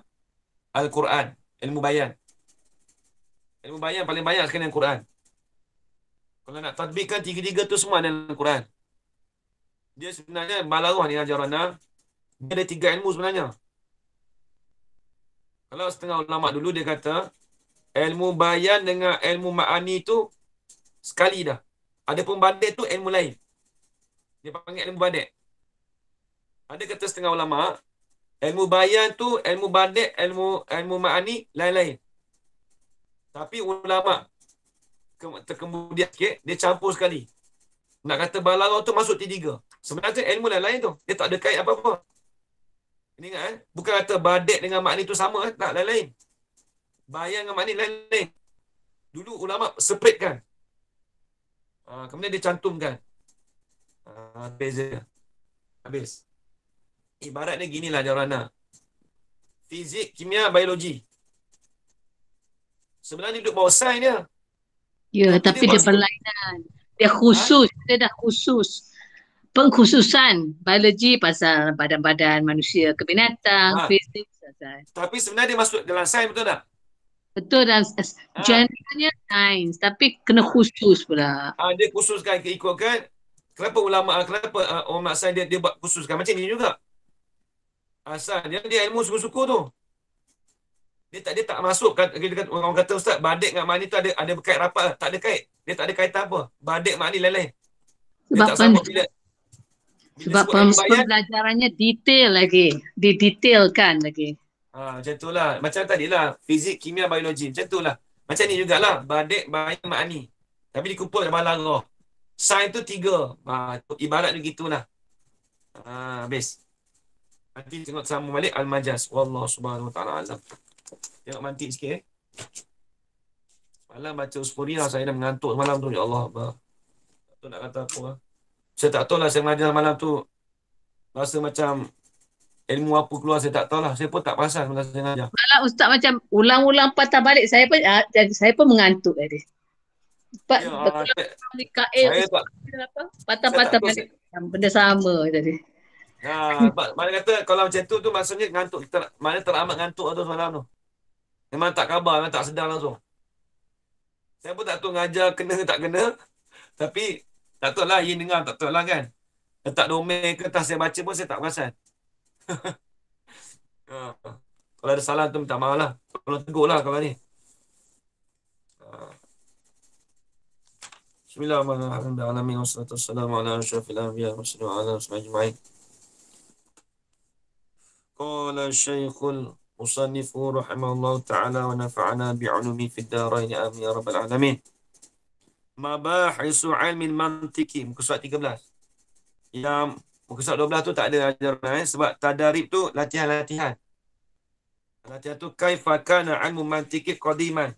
Al-Quran. Ilmu bayan. Ilmu bayan paling banyak sekali dalam Al-Quran. Kalau nak tadbikkan 3 tu semua dalam Al-Quran. Dia sebenarnya balaghah ni ajaran. Dia ada 3 ilmu sebenarnya. Kalau setengah ulama dulu dia kata ilmu bayan dengan ilmu ma'ani tu sekali dah. Ada pun badi' tu ilmu lain. Dia panggil ilmu badi'. Ada kata setengah ulama ilmu bayan tu ilmu badi', ilmu ma'ani lain-lain. Tapi ulama kemudian sikit dia campur sekali. Nak kata balaghah tu masuk 3. Sebenarnya ilmu lain-lain tu. Dia tak ada kait apa-apa. Ini ingat bukan kata badi' dengan makni tu sama, tak, lain-lain. Bayan dengan makni lain-lain. Dulu ulama separatkan. Kemudian dia cantumkan. Beza. Habis. Ibaratnya ginilah Jarana. Fizik, kimia, biologi. Sebenarnya duduk bawah sains dia. Ya, tapi dia masuk- berlainan. Dia khusus. Dia dah khusus. Pengkhususan biologi pasal badan-badan manusia ke binatang, fizik pasal. Tapi sebenarnya dia masuk dalam sains, betul tak? Betul dan generalnya sains tapi kena khusus pula. Dia khususkan ikutkan kenapa ulama sains dia buat khususkan macam ni juga. Asal dia ilmu suku-suku tu. Dia tak masuk orang kata ustaz badi' dengan makni tu ada berkait rapat, tak ada kait. Dia tak ada kaitan apa. Badi' makni lain-lain. Dia tak sama bila sebab sebut ilmu bayan, pembelajarannya detail lagi, didetailkan lagi. macam tu lah. Macam tadi lah, fizik, kimia, biologi. Macam tu lah. Macam ni jugalah, badi', bayan, makni. Tapi dikumpul dalam balaghah. Sains tu 3. Ibarat begitulah. Habis. Nanti tengok sama balik Al-Majaz. Wallahu subhanahu wa ta'ala alam. Tengok mantik sikit. Malam baca Usfuriyah, saya dah mengantuk malam tu. Ya Allah. Tak tahu nak kata apa. Saya tak tahu lah saya mengajar malam tu. Rasa macam ilmu apa keluar saya tak tahu lah. Saya pun tak perasan masa saya mengajar. Kalau ustaz macam ulang-ulang patah balik saya pun mengantuk tadi. Berulang balik saya tak patah-patah balik benda sama tadi. mana kata kalau macam tu maksudnya ngantuk. Mana teramat ngantuk tu semalam tu. Memang tak khabar, memang tak sedar langsung. Saya pun tak tahu ngajar kena tak kena. Tapi tak tahu lah, Yin dengar tak tahu lah kan. Letak domain ke atas saya baca pun saya tak perasan. Kalau ada salah tu minta maaf lah. Kalau tegur lah kalau ni. Bismillahirrahmanirrahim. Alamin wassalatu wassalamu ala asyrafil anbiya wa ala ajma'in. Qala Syekhul Musannifu rahimahullah ta'ala wa nafa'ana bi'ulumi fid darain amin ya rabbal alamin. Mabahisu ilmin mantiki, muka surat 13. Yang muka surat 12 tu tak ada ajaran sebab tadarib tu latihan-latihan. Latihan tu kaifa kana ilmu mantiki qadiman.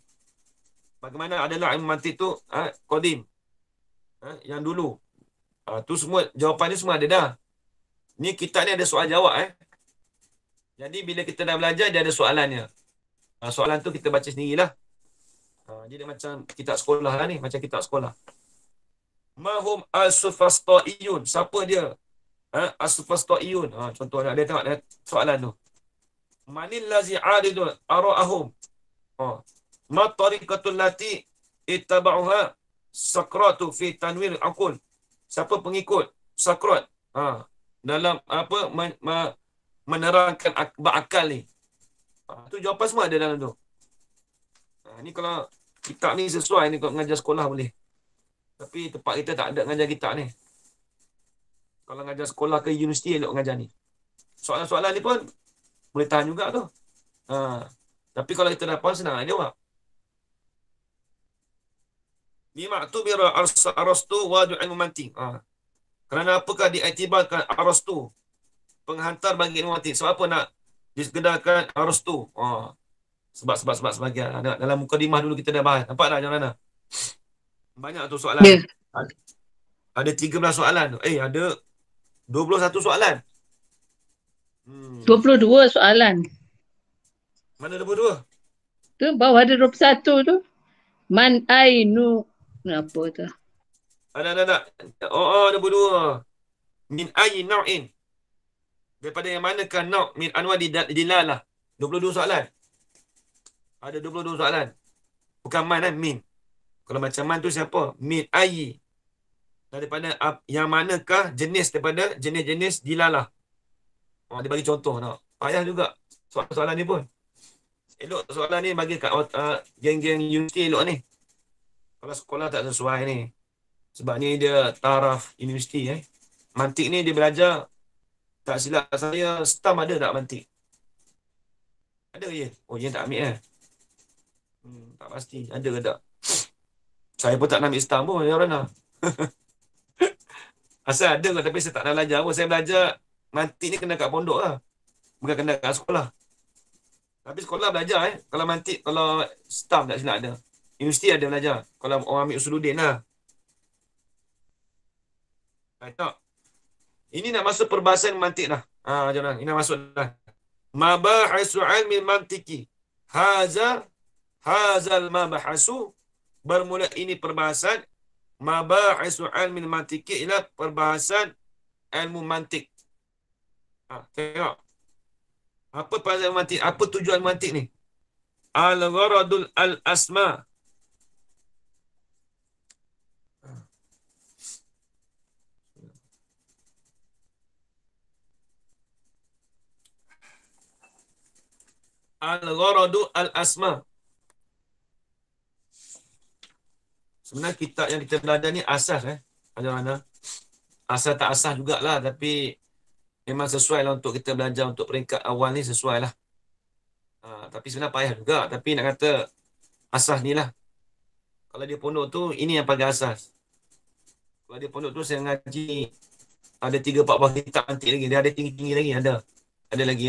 Bagaimana adalah ilmu mantik tu qadim. Yang dulu. Tu semua jawapan ni semua ada dah. Ni kitab ni ada soal jawab Jadi bila kita dah belajar dia ada soalannya. Soalan tu kita baca sendirilah. Jadi macam kitab sekolah lah ni, macam kitab sekolah. Mahum as-sufasta'iyun. Siapa dia? As-sufasta'iyun. Contohnya dia tengok soalan tu. Manil lazi aridun ara'ahum. Ma tariqatul lati ittaba'uha Saqratu fi tanwir aqul. Siapa pengikut Saqrat? Dalam apa menerangkan akal ni. Tu jawapan semua ada dalam tu. Ni kalau kitab ni sesuai ni kalau mengajar sekolah boleh. Tapi tempat kita tak ada mengajar kitab ni. Kalau mengajar sekolah ke universiti elok mengajar ni. Soalan-soalan ni pun boleh tahan juga tu. Tapi kalau kita dah faham senang nak jawab. Bima tubira Arastu wadu ilmu mantiq. Kerana apakah diiktibarkan Arastu penghantar bagi ilmu mantiq? Sebab apa nak disegedarkan Arastu? Sebab sebagian dalam mukadimah dulu kita dah bahas. Nampak tak macam mana? Banyak tu soalan. Ada 13 soalan. Ada 21 soalan. 22 soalan. Mana 22? Tu bawah ada 21 tu. Man ainu. Apa tu? Ada. Ada 22. Min ayyi naw'in. Daripada yang manakah naw' min anwa dilalah. 22 soalan. Ada 22 soalan. Bukan man min. Kalau macam man tu siapa? Min ayyi. Daripada yang manakah jenis daripada jenis-jenis dilalah. Dia bagi contoh nak. Payah juga soalan ni pun. Elok soalan ni bagi kat geng-geng universiti elok ni. Kalau sekolah tak sesuai ni. Sebab ni dia taraf universiti Mantik ni dia belajar, tak silap saya, STAM ada tak mantik? Ada je. Dia tak ambil tak pasti. Ada ke tak? Saya pun tak nak ambil STAM pun. Ya Rana. Asal ada kot, tapi saya tak nak belajar pun. Saya belajar mantik ni kena kat pondok lah. Bukan kena kat sekolah. Tapi sekolah belajar Kalau mantik, kalau STAM tak silap ada. Universiti ada belajar. Kalau orang ambil usuluddin lah. Tak. Ini nak masuk perbahasan mantik dah. Jangan. Ini nak masuk dah. Mabahasu ilmi mantiki. Hazal mabahasu. Bermula ini perbahasan. Mabahasu ilmi mantiki ialah perbahasan ilmu mantik. Tengok. Apa perbahasan mantik? Apa tujuan mantik ni? Al-gharadul al-asma. Al-gharadu al-asma. Sebenarnya kitab yang kita belajar ni asas Ada asas tak asas jugalah, tapi memang sesuai lah untuk kita belajar untuk peringkat awal ni, sesuai lah. Tapi sebenarnya payah juga. Tapi nak kata asas ni lah. Kalau dia pondok tu, ini yang paling asas. Kalau dia pondok tu saya ngaji ada 3-4 buah kitab nanti lagi. Dia ada tinggi-tinggi lagi. Ada lagi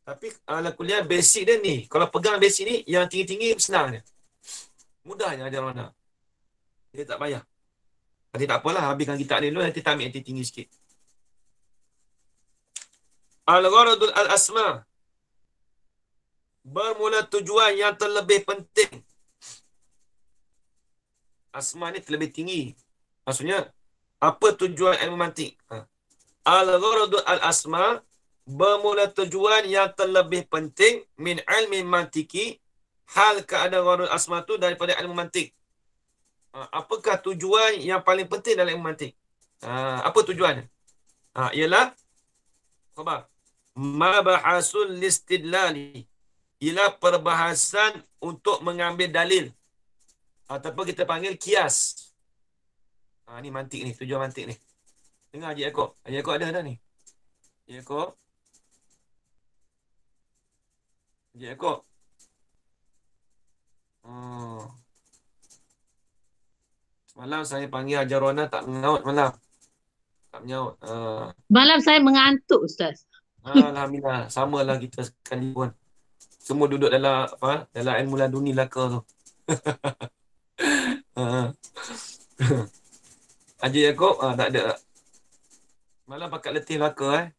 Tapi ala kuliah basic dia ni. Kalau pegang basic ni, yang tinggi-tinggi senang dia. Mudah je ajar mana. Dia tak payah. Tapi tak apalah, habiskan kitab ni dulu, nanti tak ambil tinggi sikit. Al-gharadul al-asma. Bermula tujuan yang terlebih penting. Asma ni terlebih tinggi. Maksudnya, apa tujuan ilmu mantik? Al-gharadul al-asma. Bermula tujuan yang terlebih penting min ilmi mantiki, hal keadaan gharul asma tu daripada ilmu mantik. Apakah tujuan yang paling penting dalam ilmu mantik? Apa tujuannya? Ialah khabar mabahasul listidlali, ialah perbahasan untuk mengambil dalil ataupun kita panggil kias. Ni mantik ni, tujuan mantik ni. Dengar Haji Yaakob. Haji Yaakob ada dah ni. Haji Yaakob. Haji Yaakob. Semalam saya panggil Hajar Rona tak menyaut malam. Tak menyaut. Malam saya mengantuk, Ustaz. Alhamdulillah. Samalah kita sekali pun. Semua duduk dalam dalam ilmu laduni laka tu. Haji Yaakob tak ada. Malam pakat letih laka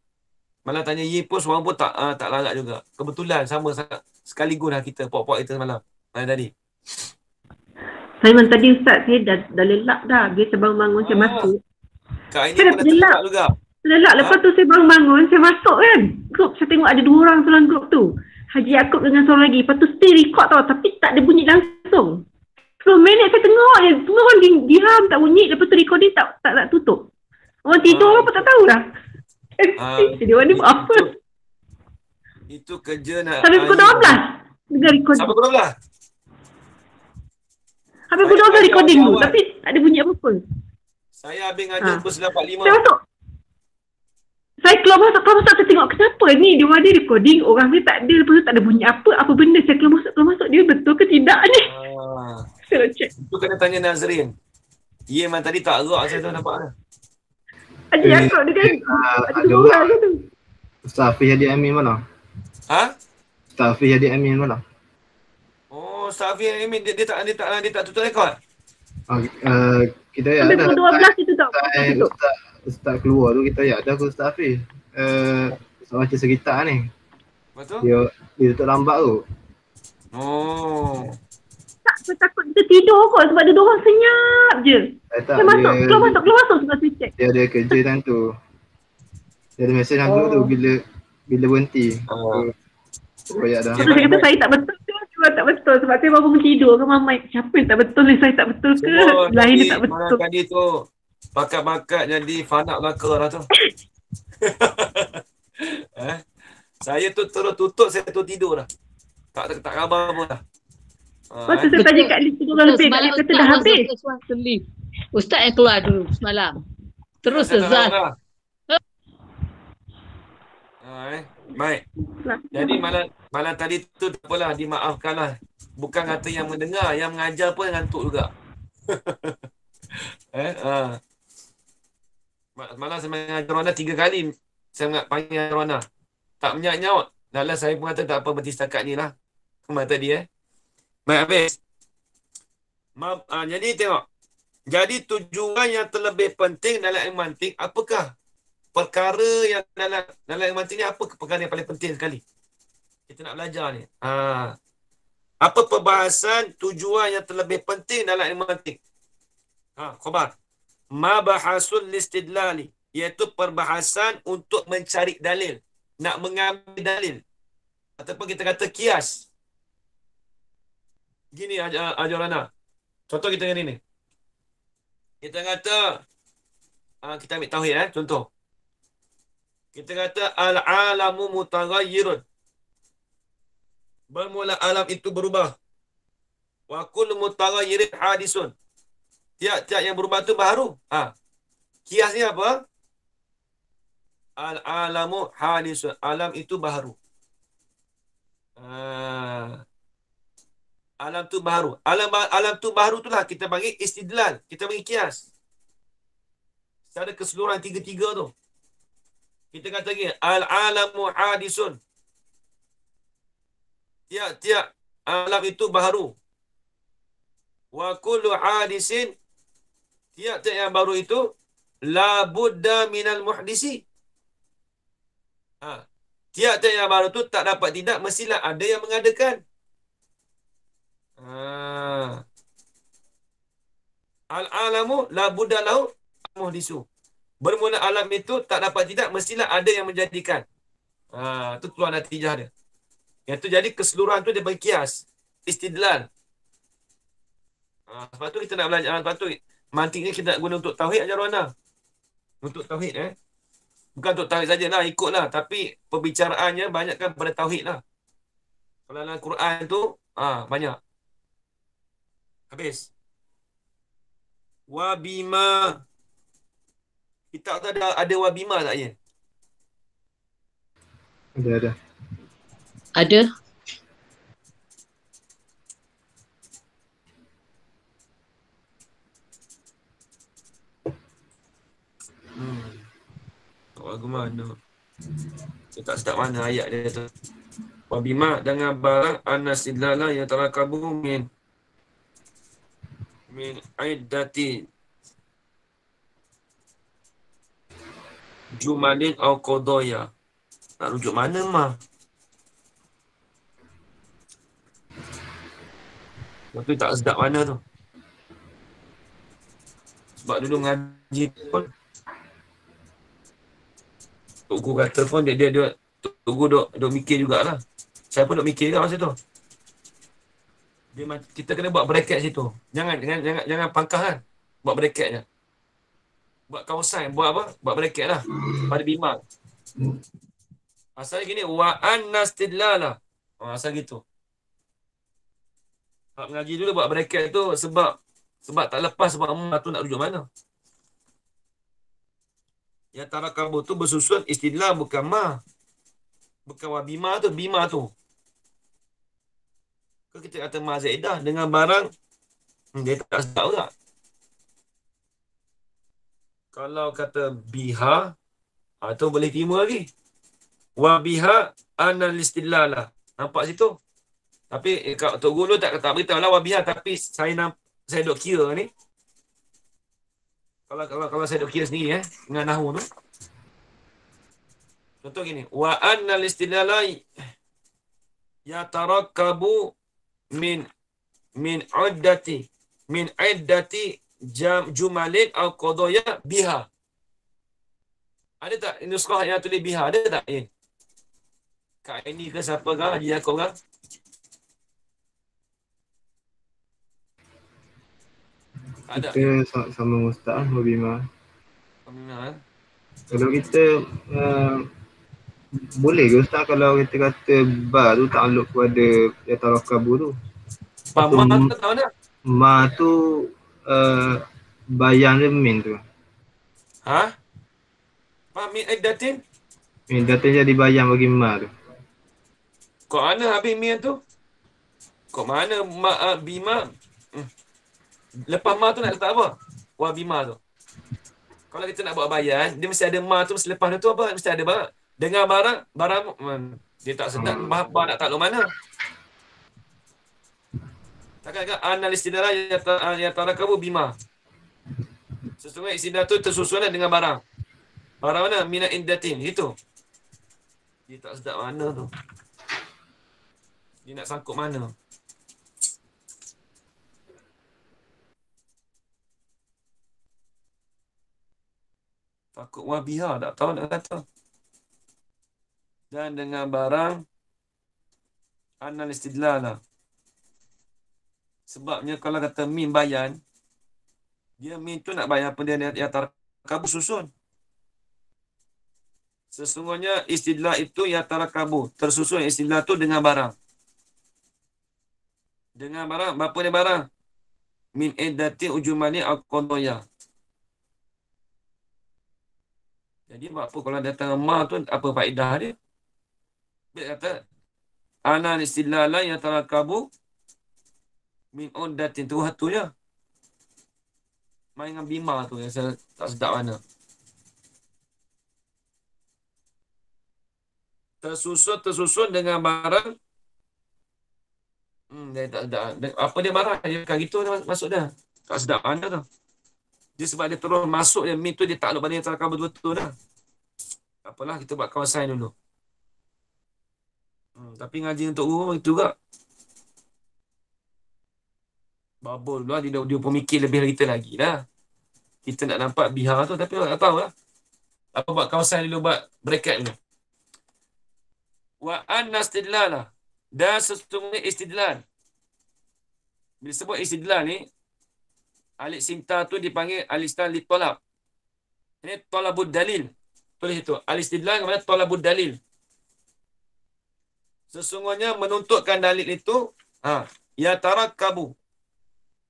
Malam tanya Yi pun seorang pun tak larat juga. Kebetulan sama sekaligus lah kita pok-pok kita semalam. Tadi. Saya memang tadi Ustaz, saya dah lelap dah. Biasa bangun-bangun saya masuk. Kak ini Saya pun dah lelap juga. Lelap, lepas tu saya bangun-bangun, saya masuk kan. Grup, saya tengok ada 2 orang dalam grup tu. Haji Yaakob dengan seorang lagi. Lepas tu still record tau, tapi tak ada bunyi langsung. 10 minit saya tengok je, semua orang diam, tak bunyi. Lepas tu recording tak tutup. Orang tidur apa tak tahu dah. Jadi orang ni buat apa? Itu kerja nak... Sampai pukul 12 dengan recording. Sampai pukul 12? Sampai pukul 12 recording tu, tapi tak ada bunyi apa-apa. Saya habis ngaji pukul 9.45. Saya masuk. Saya keluar masuk, saya tengok kenapa ni dia ada recording, orang ni tak ada, lepas tu tak ada bunyi apa benda. Saya keluar masuk, dia betul ke tidak ni? Saya nak check. Itu kena tanya Nazrin. Ia memang tadi tak gerak saya tu nampak dah. Haji Yaakob dia kan, ada 2 orang ke tu. Ustaz Hafiz jadi admin mana? Ustaz Hafiz jadi admin mana? Ustaz Hafiz ni dia tak tutup rekod. Kita ya Sampai ada pukul 12 itu tak tutup. Ustaz keluar tu kita ya ada ke Ustaz Hafiz. Ustaz macam sekitar ni. Betul? Dia tutup lambat tu. Oh. Tak, saya takut kita tidur kot sebab dia orang senyap je. Tak, Saya masuk, keluar masuk sebab saya check. dia ada kerja time tu. Dia ada mesej dalam grup tu bila berhenti. Koyak dah. Lepas tu saya kata saya tak betul ke? Memang tak betul sebab saya baru bangun tidur ke Mama. Siapa yang tak betul ni? Saya tak betul ke? Lain dia tak betul. Tadi tu bakat-bakat jadi fanak belaka lah tu. Saya tu terus tutup, saya tu tidur dah. Tak khabar pun dah. Lepas tu saya tanya kat dia tidur orang lebih. Kat dia kata dah habis. Ustaz yang keluar dulu semalam. Terus Zah. Baik. Jadi malam tadi tu tak apalah, dimaafkanlah. Bukan kata yang mendengar, yang mengajar pun ngantuk juga. Malam saya mengajar Rona 3 kali. Saya panggil Rona. Tak menyak-nyaut. Dalam saya pun kata tak apa, berhenti setakat ni lah. Kemana tadi Baik, habis. Jadi tengok. Jadi tujuan yang terlebih penting dalam ilmu mantik, apakah? Perkara yang dalam ilmu mantik ni, apa perkara yang paling penting sekali? Kita nak belajar ni. Apa perbahasan tujuan yang terlebih penting dalam ilmu mantik? Khabar. Mabahasul listidlali. Iaitu perbahasan untuk mencari dalil. Nak mengambil dalil. Ataupun kita kata kias. Gini Ajarana. Contoh kita ni. Kita kata, kita ambil tauhid contoh. Kita kata al-alamu mutaghayyirun. Bermula alam itu berubah. Wa kullu mutaghayyirin hadisun. Tiap-tiap yang berubah tu baru. Kiasnya apa? Al-alamu hadisun. Alam itu baru. Alam tu baru. Alam tu baru itulah kita bagi istidlal. Kita bagi kias. Secara keseluruhan tiga-tiga tu. Kita kata lagi, al-alamu hadisun. Tiap-tiap alam itu baru. Wa kullu hadisin. Tiap-tiap yang baru itu, la budda minal muhdisi. Tiap-tiap yang baru itu tak dapat tidak, mestilah ada yang mengadakan. Al-alamu la budda lahu muhdisu. Bermula alam itu tak dapat tidak, mestilah ada yang menjadikan. Itu keluar natijah dia. Yang tu jadi keseluruhan tu dia bagi kias. Istidlal. Sebab tu kita nak belajar. Sebab tu mantik ni kita nak guna untuk tauhid aja Rona. Untuk tauhid Bukan untuk tauhid sajalah, ikutlah. Tapi pembicaraannya banyakkan pada tauhid lah. Kalau dalam Quran tu, banyak. Habis. Wabima. Kita ada wabima tak ya? Ada. Ada. Lagu mana? Saya tak start mana ayat dia tu. Wabima dengan barang anasidlala yang terakabu min aiddati jumalin au qadaya. Nak rujuk mana mah? Tapi tak sedap mana tu. Sebab dulu ngaji pun Tok Guru kata pun dia Tok Guru duk mikir jugalah. Saya pun duk mikir juga masa tu. Kita kena buat bracket situ. Jangan pangkah kan. Buat bracket je. Buat kawasan, buat apa? Buat bracket lah. Pada bimbang. Asal gini, wa annastidlala. Asal gitu. Hak mengaji dulu buat bracket tu sebab tak lepas sebab emak tu nak rujuk mana. Yang tarakabur tu bersusun istidlal bukan ma. Bukan wa bima tu. Kalau kita kata ma zaidah dengan barang dia tak sedap juga. Kalau kata biha tu boleh terima lagi. Wa biha anal istidlala. Nampak situ? Tapi Tok Guru tak beritahu lah wa biha, tapi saya duk kira ni Kalau saya duk kira sendiri dengan nahwu tu. Contoh gini, wa annal istidlala yatarakkabu min min iddati min iddati jumalin au qadaya biha. Ada tak nuskhah yang tulis biha? Ada tak? Kak ini ke siapa ke? Haji Yaakob ke? Ada. Kita sama Ustaz Mubima. Kalau kita boleh ke Ustaz kalau kita kata ba tu takluk kepada yatarakabu tu? Ma tu tahu tak? Ma tu bayan dia min tu. Ha? Pak min iddatin? Min datin jadi bayan bagi ma tu. Kok mana habis min tu? Kok mana ma bima? Lepas ma tu nak letak apa? Wa bima tu. Kalau kita nak buat bayan, dia mesti ada ma tu, mesti lepas tu apa? Mesti ada barang. Dengar barang dia tak sedap apa nak takluk mana. Takkan analis istidlal yatarakabu bima. Sesungguhnya istidlal tu tersusun dengan barang. Barang mana? Mina indatin. Itu. Dia tak sedap mana tu. Dia nak sangkut mana. Takut wabiha tak tahu nak kata. Dan dengan barang analis istidlal lah. Sebabnya kalau kata min bayan, dia min tu nak bayar apa dia yatarakabu susun. Sesungguhnya istidlal itu yatarakabu. Tersusun istidlal tu dengan barang. Dengan barang, apa dia barang? Min iddati ujumani al-qadaya. Jadi apa kalau datang ma tu apa faedah dia? Dia kata ana istidlala yatarakabu min uddatin tu hatunya. Main dengan bima tu yang saya tak sedap mana. Tersusun dengan barang. Dia tak sedap. Apa dia marah? Dia bukan gitu masuk dah. Tak sedap mana tu. Dia sebab dia terus masuk dia min tu dia takluk pada yang terkabul betul-betul dah. Apalah kita buat kawasan dulu. Tapi ngaji untuk guru itu juga. Babul lah dia pun mikir lebih dari kita lagi lah. Kita nak nampak biha tu tapi tak tahu lah. Apa buat kawasan dulu, buat bracket dulu. Wa anna istidlal lah. Dan sesungguhnya istidlal. Bila sebut istidlal ni, alif simta tu dipanggil alistan li tolab. Ini tolabud dalil. Tulis itu. Al-istidlal kepada tolabud dalil. Sesungguhnya menuntutkan dalil itu, ya tarakkabu.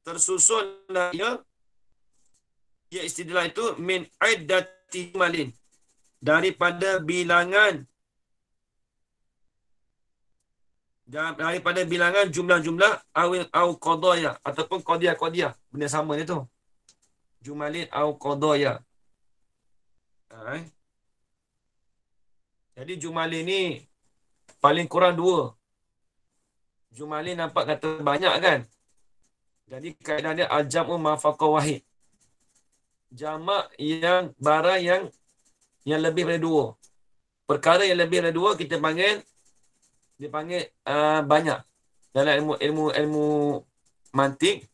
Tersusunlah ya istidlal itu min iddati malin. Daripada bilangan jumlah-jumlah au qadaya ataupun qadiyah. Benda sama dia tu. Jumalin au qadaya. Jadi jumalin ni paling kurang 2. Jumalin nampak kata banyak kan? Jadi kaedah dia al-jam'u ma faqa wahid. Jamak yang barang yang lebih daripada 2. Perkara yang lebih daripada 2 kita panggil banyak. Dalam ilmu mantik,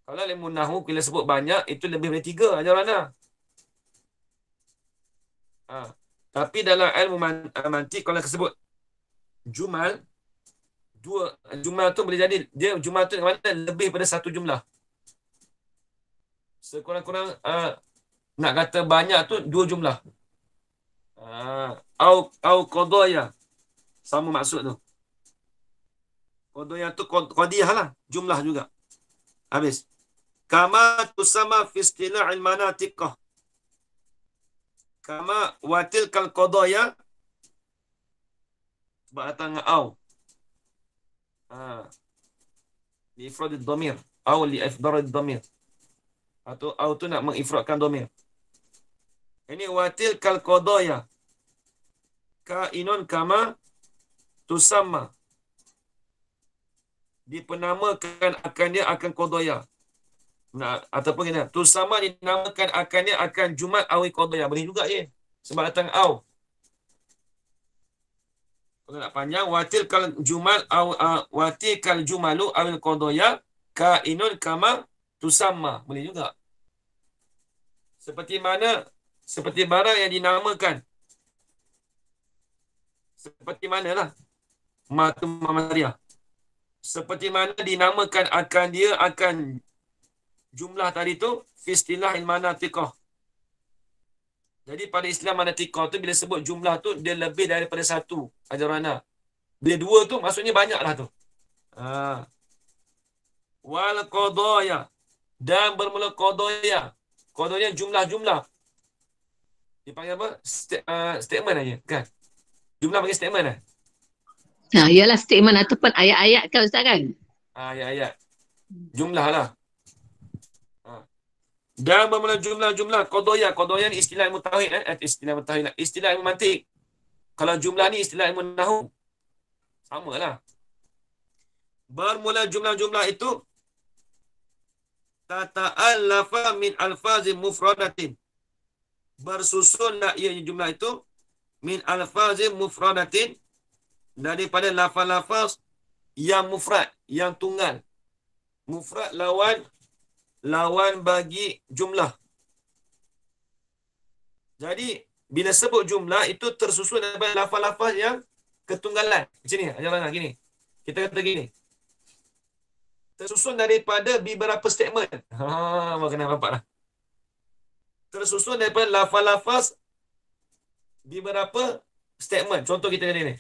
kalau ilmu nahwu bila sebut banyak itu lebih daripada 3 aja mana. Tapi dalam ilmu mantik kalau sebut jumal, 2 jumal tu boleh jadi dia jumal tu mana lebih pada 1 jumlah. Sekurang-kurang nak kata banyak tu 2 jumlah. Au qadaya. Sama maksud tu. Qadaya tu qadiyah lah, jumlah juga. Habis. Kama tusama fi istila'il manatiqah. Kama watil kal qadaya. Sebab datang dengan au. Li ifradid dhamir. Au li ifdarid dhamir. Atau au tu nak mengifradkan dhamir. Ini watil kal qadaya. Kainun kama tusamma. Dipenamakan akan dia akan qadaya. Nah, ataupun kena tusamma dinamakan akannya akan jumal awi qadaya. Boleh juga ya. Sebab datang au. Kalau nak panjang watil kal jumal watil kal jumalu awil qadaya kainun kama tusamma. Boleh juga. Seperti barang yang dinamakan. Seperti manalah matu mamariah. Seperti mana dinamakan akan dia akan jumlah tadi tu fi istilah manatiqah. Jadi pada istilah manatiqah tu bila sebut jumlah tu dia lebih daripada satu ajarana. Bila dua tu maksudnya banyaklah tu. Wal qadaya dan bermula qadaya. Qadaya jumlah-jumlah. Dipanggil apa? Statement aja kan. Jumlah bagi statement lah. Ialah statement ataupun ayat-ayat kan Ustaz kan? Ayat-ayat. Jumlah lah. Dan bermula jumlah-jumlah qadaya. Qadaya ni istilah ilmu tauhid istilah ilmu mantik. Kalau jumlah ni istilah ilmu nahwu. Samalah. Bermula jumlah-jumlah itu tata'allafa min alfazim mufradatin. Bersusunlah ianya jumlah itu min alfazim mufradatin daripada lafaz-lafaz yang mufrad, yang tunggal. Mufrad lawan bagi jumlah. Jadi bila sebut jumlah itu tersusun daripada lafaz-lafaz yang ketunggalan. Macam ni ajaran gini. Kita kata gini. Tersusun daripada beberapa statement. Kena nampak dah. Tersusun daripada lafaz-lafaz beberapa statement. Contoh kita kata ni.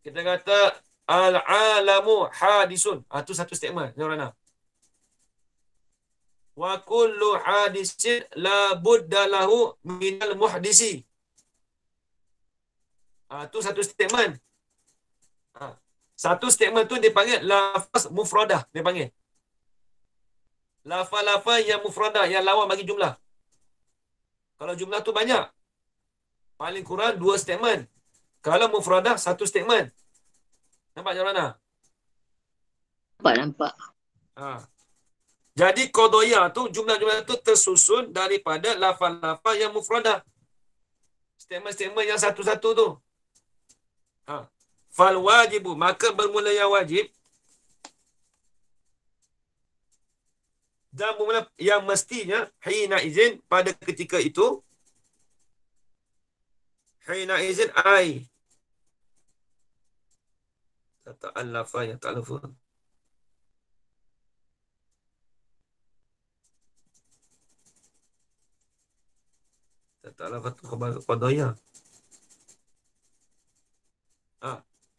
Kita kata al-alamu hadisun. Itu satu statement. Ajaran wa kullu hadisin la budda lahu minal muhdisi. Itu satu statement. Satu statement tu dipanggil lafaz mufradah. Dia panggil. Lafaz-lafaz yang mufradah, yang lawan bagi jumlah. Kalau jumlah tu banyak, paling kurang 2 statement. Kalau mufradah, 1 statement. Nampak macam mana? Nampak. Jadi qadaya tu jumlah-jumlah tu tersusun daripada lafaz-lafaz yang mufradah. Statement-statement yang satu-satu tu. Fal wajibu, maka bermula yang wajib dan bermula yang mestinya hina izin pada ketika itu. Hina izin ai tata'allafa ya ta'alafu. Tata'allafa qadaya.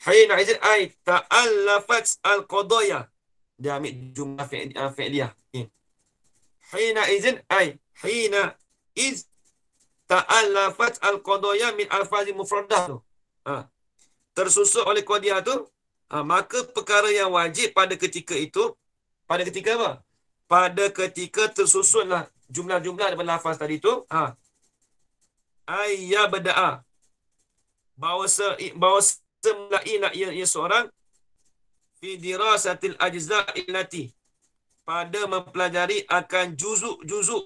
Hina izin ai ta'allafat al-qadaya. Dia ambil jumlah fi'liyah. Hina izin ai hina iz ta'allafat al-qadaya min alfazi mufradah tu. Tersusun oleh qadiyah tu, maka perkara yang wajib pada ketika itu, pada ketika apa? Pada ketika tersusunlah jumlah-jumlah daripada lafaz tadi tu, ayya bada'a. Bahawa semulailah ia seorang fi dirasatil ajza'il lati, pada mempelajari akan juzuk-juzuk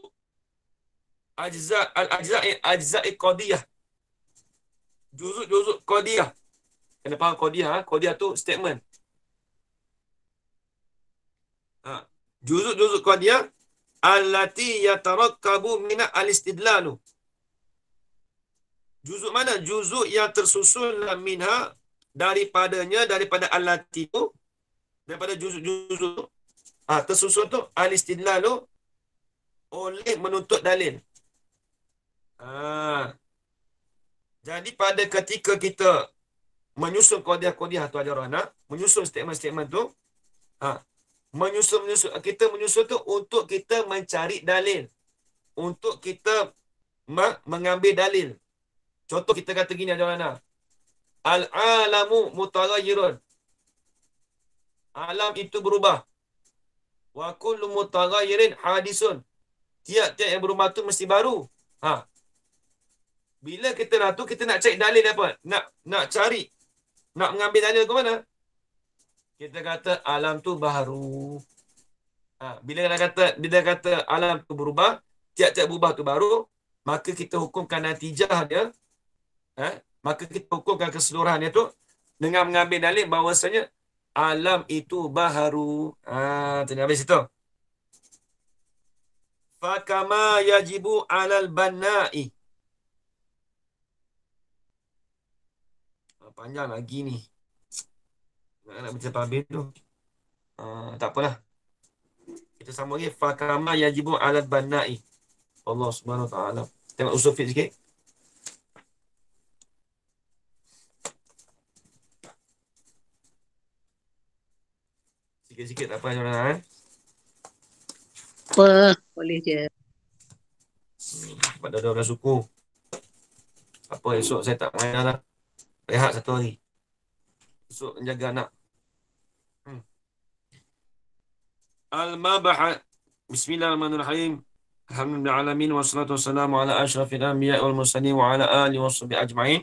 ajza'i qadiyah. Juzuk-juzuk qadiyah. Kena faham qadiyah. Qadiyah tu statement. Juzuk-juzuk qadiyah allati yatarakkabu min al-istidlalu. Juzuk mana? Juzuk yang tersusun minha daripada allati tu, daripada juzuk-juzuk tersusun tu al-istidlalu, oleh menuntut dalil. Jadi pada ketika kita menyusun qadiyah-qadiyah tu ajaran, menyusun statement-statement tu, kita menyusun tu untuk kita mencari dalil, untuk kita mengambil dalil. Contoh kita kata gini ajaran, al-alamu mutaghayyirun. Alam itu berubah. Wa kullu mutaghayyirin hadisun. Tiap-tiap yang berubah tu mesti baru. Bila kita dah tu, kita nak cari dalil apa? Nak cari, nak mengambil dalil ke mana? Kita kata alam tu baru. Bila kata alam tu berubah, tiap-tiap berubah tu baru, maka kita hukumkan natijah dia, maka kita hukumkan keseluruhan dia tu dengan mengambil dalil bahawasanya alam itu baharu. Tadi habis itu. Fakama yajibu alal banna'i. Panjang lagi ni. Nak baca tabir tu. Tak apalah. Kita sambung lagi. Fakama yajibu alal banna'i. Allah Subhanahu Wa Taala. Tengok usul fiqh sikit. Sikit-sikit tak apa Jonas. Apa? Boleh je. Sebab dah 12 suku. Apa esok saya tak main lah. Rehat 1 hari. Esok menjaga anak. Al-Mabahat. Bismillahirrahmanirrahim. Alhamdulillahirrahmanirrahim. Wassalatu wassalamu ala ashrafil anbiya wal mursalin wa ala alihi wa sahbihi ajma'in.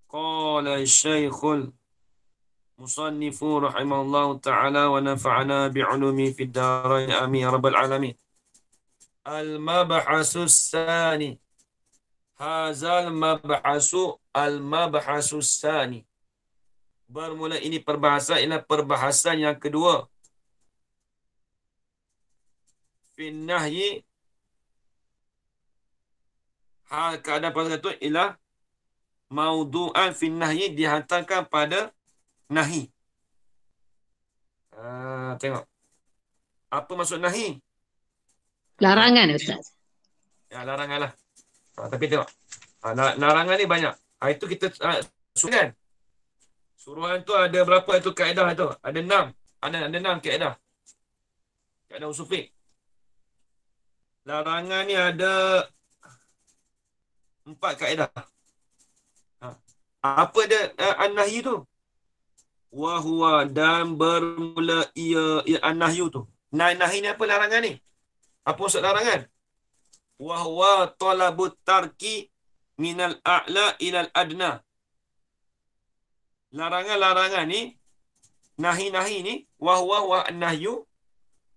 Qala Syekhul Musannifu rahimahullahu ta'ala wa nafa'ana bi'ulumi fid darain amin ya rabbal alamin. Al-Mabahasus Sani. Hazal Mabahasu Al-Mabahasus Sani. Bermula ini perbahasan ialah perbahasan yang kedua. Finnahyi. Hal keadaan pada itu ialah maudu'an finnahyi dihantarkan pada nahi. Tengok. Apa maksud nahi? Larangan Ustaz. Ya, larangan lah. Tapi tengok. Larangan ni banyak. Itu kita suruhan. Suruhan tu ada berapa itu kaedah tu? Ada 6. Ada 6 kaedah. Kaedah usul fiqh. Larangan ni ada 4 kaedah. Apa dia an-nahyi tu? Wa huwa dan bermula ia an-nahyu tu. Nahi ni apa larangan ni? Apa maksud larangan? Wa huwa talabut tarki minal a'la ilal adna. Larangan-larangan ni, nahi-nahi ni, wa huwa an-nahyu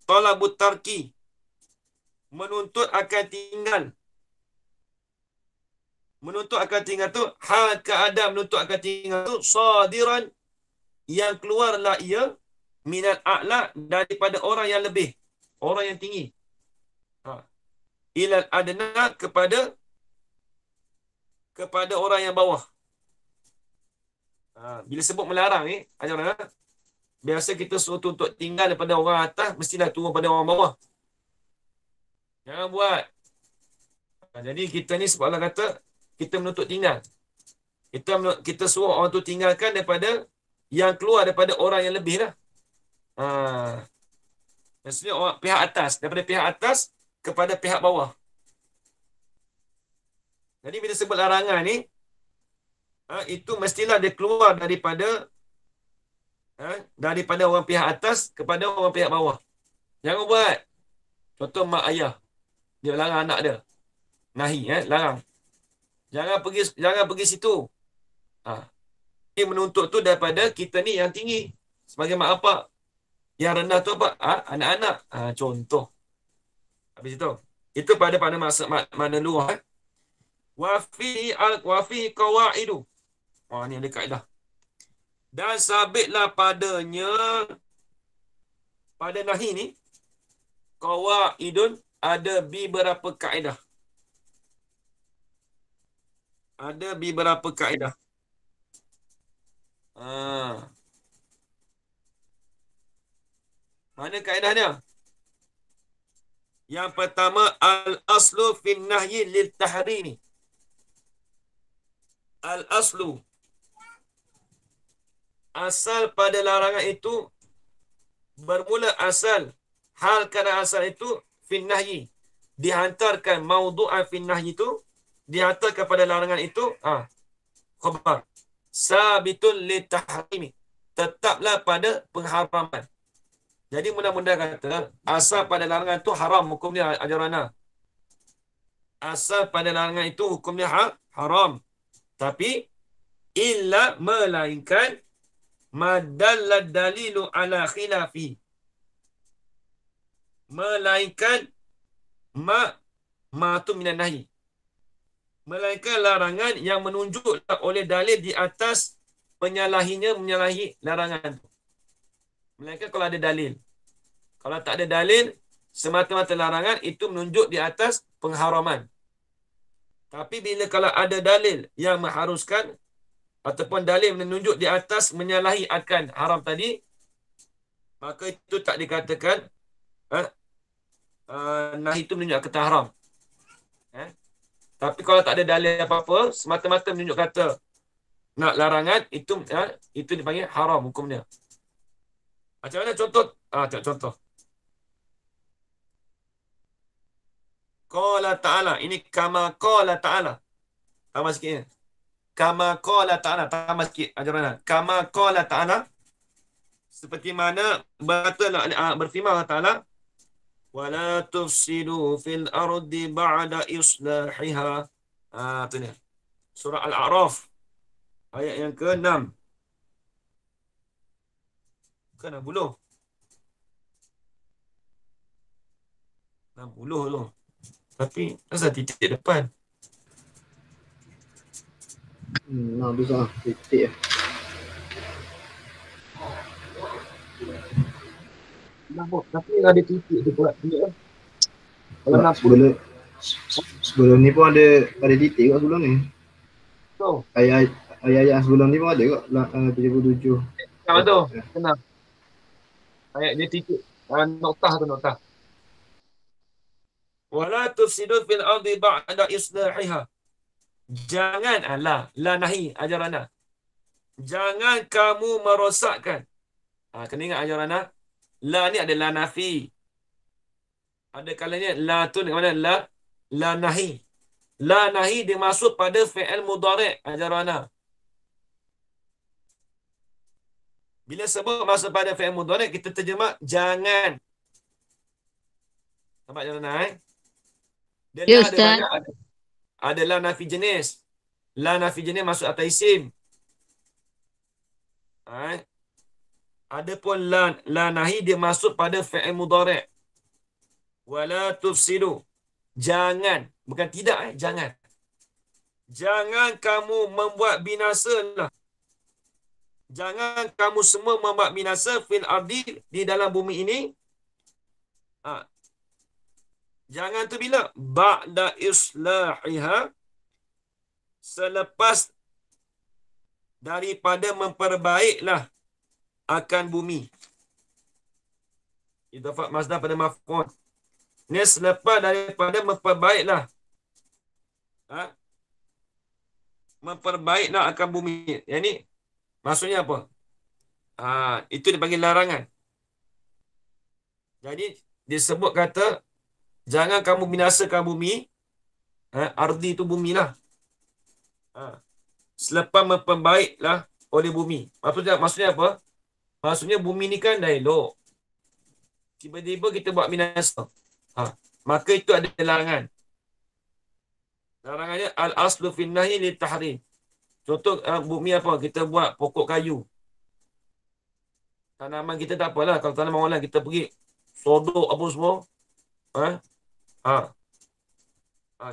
talabut tarki. Menuntut akan tinggal. Menuntut akan tinggal tu, hal keadaan menuntut akan tinggal tu, sadiran, yang keluarlah ia, minal a'la, daripada orang yang lebih. Orang yang tinggi. Ilal adna, kepada orang yang bawah. Bila sebut melarang ni, ajar biasa kita suruh untuk tinggal daripada orang atas, mestilah turun pada orang bawah. Jangan buat. Jadi kita ni sebab Allah kata, kita menuntut tinggal. Kita suruh orang tu tinggalkan daripada yang keluar daripada orang yang lebih lah. Maksudnya orang pihak atas, daripada pihak atas kepada pihak bawah. Jadi bila sebut larangan ni, itu mestilah dia keluar daripada orang pihak atas kepada orang pihak bawah. Jangan buat. Contoh mak ayah, dia larang anak dia. Nahi, larang. Jangan pergi situ. Dia menuntut tu daripada kita ni yang tinggi. Sebagai mak bapak. Yang rendah tu apa? Anak-anak. Contoh. Habis itu. Itu pada maksud mana luar. Wafi qawaidu. Ni ada kaedah. Dan sabitlah padanya, pada nahi ni, qawaidun, ada beberapa kaedah. Ada beberapa kaedah. Mana kaedahnya? Yang pertama, al-aslu fin nahyi lil tahrimi. Al-aslu, asal pada larangan itu, bermula asal, hal keadaan asal itu fin nahyi, dihantarkan maudu'an fin nahyi itu, dihantarkan pada larangan itu, khabar sabitun li tahrimi, tetaplah pada pengharaman. Jadi mudah-mudahan kata asal pada larangan itu haram, hukum dia ajarana. Asal pada larangan itu hukum dia haram. Tapi illa melainkan madallad dalilu ala khilafi. Melainkan ma tu minan nahi. Melainkan larangan yang menunjuk oleh dalil di atas menyalahi larangan tu. Melainkan kalau ada dalil. Kalau tak ada dalil, semata-mata larangan itu menunjuk di atas pengharaman. Tapi bila kalau ada dalil yang mengharuskan ataupun dalil menunjuk di atas menyalahi akan haram tadi, maka itu tak dikatakan nahi itu menunjuk kata haram. Tapi kalau tak ada dalil apa-apa, semata-mata menunjuk kata nak larangan, itu dipanggil haram hukumnya. Macam mana contoh? Contoh. Qala ta'ala. Ini kama qala ta'ala. Tambah sikit. Kama qala ta'ala. Tambah sikit. Ajaran. Kama qala ta'ala. Seperti mana berfirman Allah Ta'ala. Wala tufsidu fil ardi ba'da islahiha. Itu ni. Surah Al-A'raf. Ayat yang ke-6. Bukan 60. 60 tu. Tapi asal titik depan. Besar. Titik lah. Tapi ada titik tu pula. Kalau nak Sebelum ni pun ada titik kat sebelum ni. tu. Ayat-ayat sebelum ni pun ada kat 77. Kalau tu. Kenapa? Ayat dia titik. Noktah tu noktah. Wala tufsidu fil ardi ba'da islahiha. Jangan la nahi ajaran. Jangan kamu merosakkan. Kena ingat ajaran. La ni adalah nafi. Ada kalanya la tu dekat mana? La nahi. La nahi dia masuk pada fi'il mudhari' ajaran. Bila sebut masuk pada fi'il mudhari' kita terjemah jangan. Nampak ajaran Dia Ya, la Ustaz. adalah nafi jenis. La nafi jenis masuk atas isim. Adapun la nahi dia masuk pada fi'il mudhari'. Wala tufsidu. Jangan, bukan tidak jangan. Jangan kamu membuat binasa lah. Jangan kamu semua membuat binasa fil ardi di dalam bumi ini. Jangan tu bila ba'da islahiha, selepas daripada memperbaiklah akan bumi. Idafat masdar pada maf'ul. Ni selepas daripada memperbaiklah. Memperbaiklah akan bumi. Yang ni maksudnya apa? Itu dipanggil larangan. Jadi disebut kata jangan kamu binasakan bumi. Ardi itu bumi lah. Selepas memperbaiklah oleh bumi. Maksudnya apa? Maksudnya bumi ni kan dah elok. Tiba-tiba kita buat binasa. Maka itu ada larangan. Larangannya al-aslu fin nahi li tahrim. Contoh bumi apa? Kita buat pokok kayu. Tanaman kita tak apalah. Kalau tanaman orang lain kita pergi sodok apa semua.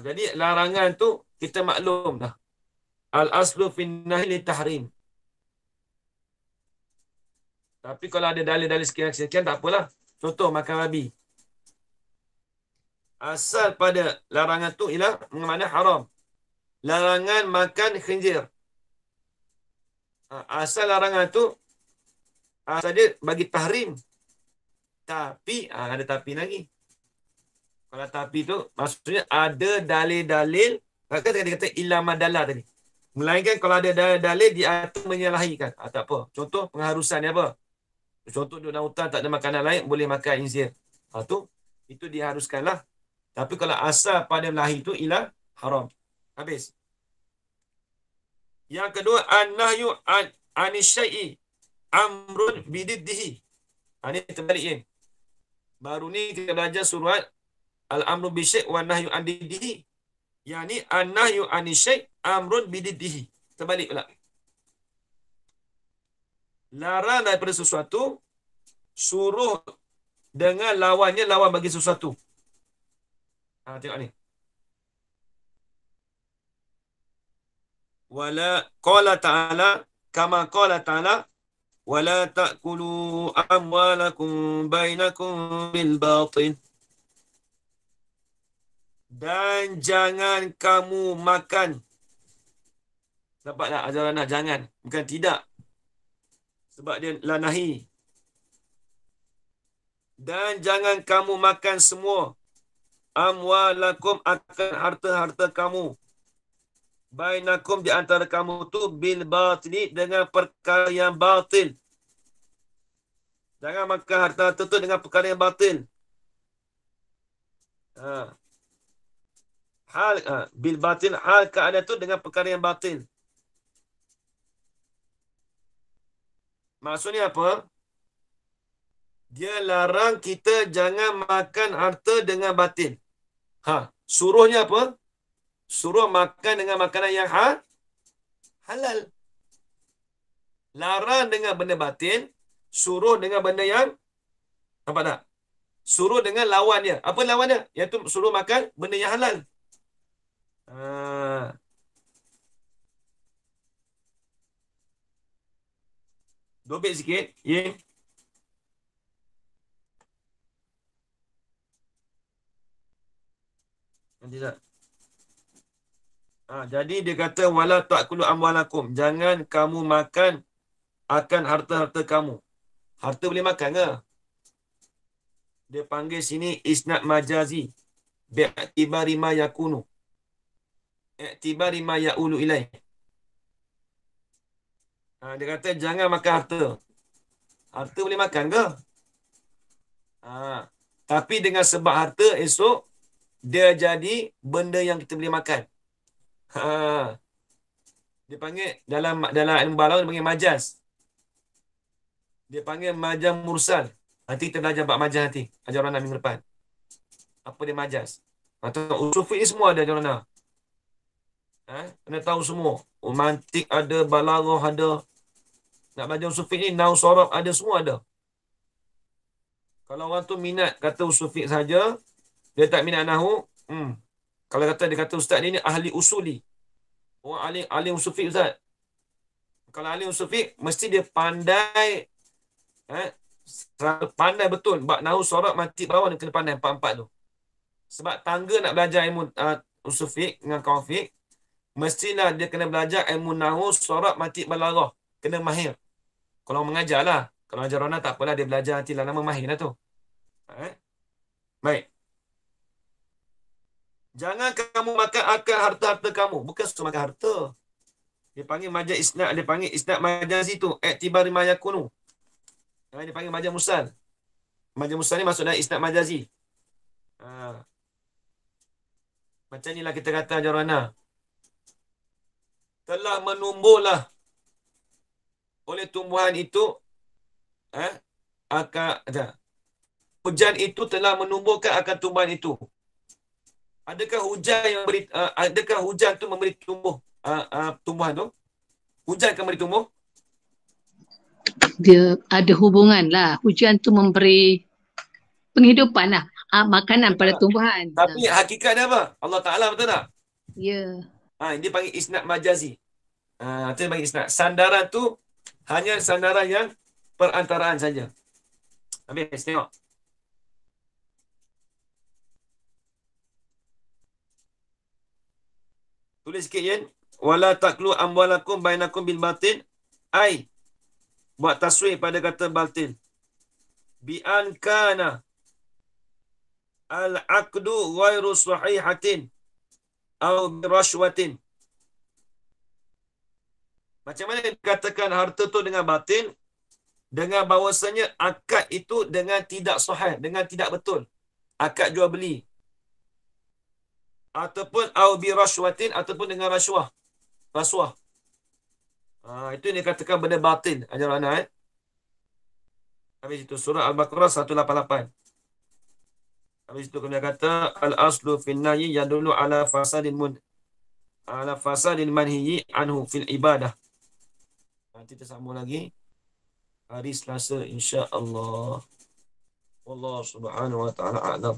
Jadi larangan tu kita maklum dah. Al-aslu fin nahi li tahrim. Tapi kalau ada dalil-dalil sekian-sekian tak apalah. Contoh makan babi. Asal pada larangan tu ialah mengenai haram. Larangan makan khinzir. Asal larangan tu asal dia bagi tahrim. Tapi ada tapi lagi. Kalau tapi tu maksudnya ada dalil-dalil. Kan dia kata illa madalla tadi. Melainkan kalau ada dalil dia akan menyalahikan. Tak apa. Contoh pengharusan ni apa? Contoh duduk dalam hutan tak ada makanan lain boleh makan khinzir. Itu diharuskanlah. Tapi kalau asal pada lahi itu ialah haram. Habis. Yang kedua, an-nahyu an-syai'i amrun bididdihi. Ini terbalik ni. Baru ni kita belajar surat al-amru bisyai' wa nahyu an diddihi. Yang ni an-nahyu an-syai' amrun bididdihi. Terbalik pula. Larang daripada sesuatu, suruh dengan lawannya lawan bagi sesuatu. Tengok ni. Wala qala ta'ala kama qala ta'ala wala ta'kulu amwalakum bainakum bil batil. Dan jangan kamu makan. Dapat tak ajaran nak jangan? Bukan tidak. Sebab dia la nahi. Dan jangan kamu makan semua amwalakum akan harta-harta kamu. Bainakum di antara kamu tu bil batili dengan perkara yang batil. Jangan makan harta-harta tu dengan perkara yang batil. Bil batil hal keadaan tu dengan perkara yang batil. Maksudnya apa? Dia larang kita jangan makan harta dengan batil. Suruhnya apa? Suruh makan dengan makanan yang halal. Larang dengan benda batil, suruh dengan benda yang nampak tak? Suruh dengan lawannya. Apa lawannya? Iaitu suruh makan benda yang halal. Dobit sikit. Yin. Nanti tak? Jadi dia kata wala ta'kulu amwalakum. Jangan kamu makan akan harta-harta kamu. Harta boleh makan ke? Dia panggil sini isnad majazi. Bi'tibari ma yakunu. I'tibari ma ya'ulu ilaih. Dia kata jangan makan harta. Harta boleh makan ke? Tapi dengan sebab harta esok dia jadi benda yang kita boleh makan. Dia panggil dalam ilmu balaghah dia panggil majaz. Dia panggil majaz mursal. Nanti kita belajar bab majaz nanti. Ajar orang minggu depan. Apa dia majaz? Atau usul fiqh semua ada ajar orang. Kena tahu semua. Mantik ada, balaghah ada. Nak belajar usul fiqh ni, nahwu sharaf ada, semua ada. Kalau orang tu minat kata usul fiqh saja, dia tak minat nahwu, kalau dia kata ustaz ni ahli usuli. Orang ahli usul fiqh ustaz. Kalau ahli usul fiqh mesti dia pandai pandai betul bab nahwu sharaf mantik bawah dia kena pandai empat-empat tu. Sebab tangga nak belajar ilmu usul fiqh dengan kaum fiqh, mestilah dia kena belajar ilmu nahwu sharaf mantik balaghah. Kena mahir. Kalau mengajar lah. Kalau ajar orang tak apalah, dia belajar nanti lah nama mahir lah tu. Baik. Jangan kamu makan akal harta-harta kamu. Bukan suruh makan harta. Dia panggil majaz isnad. Dia panggil isnad majazi tu. I'tibari ma yakunu. Dia panggil majaz mursal. Majaz mursal ni maksudnya isnad majazi. Macam inilah kita kata ajar orang. Telah menumbuhlah oleh tumbuhan itu hujan itu telah menumbuhkan akan tumbuhan itu. Adakah hujan tu memberi tumbuh tumbuhan tu? Hujan akan memberi tumbuh? Dia ada hubungan lah. Hujan tu memberi penghidupan lah. Makanan pada tumbuhan. Tapi hakikat dia apa? Allah Ta'ala, betul tak? Ya. Dia panggil isnad majazi. Dia panggil isnad. Sandaran tu hanya sandaran yang perantaraan saja. Habis, tengok. Tulis sikit, Yen. Wala taklu amwalakum bainakum bil batin. Buat taswir pada kata batin. Bi'an kana al-aqdu ghairu sahihatin atau birashwatin. Macam mana dikatakan harta tu dengan batil? Dengan bahawasanya akad itu dengan tidak sahih, dengan tidak betul. Akad jual beli. Ataupun au bi rashwatin, ataupun dengan rasuah. Itu yang dikatakan benda batil. Ajaran anak. Habis itu surah Al-Baqarah 188. Habis itu kemudian kata al-aslu fil nahyi yadullu ala fasadil manhiyi anhu fil ibadah. Nanti kita sambung lagi hari Selasa insya-Allah. Allah Subhanahu wa taala a'lam.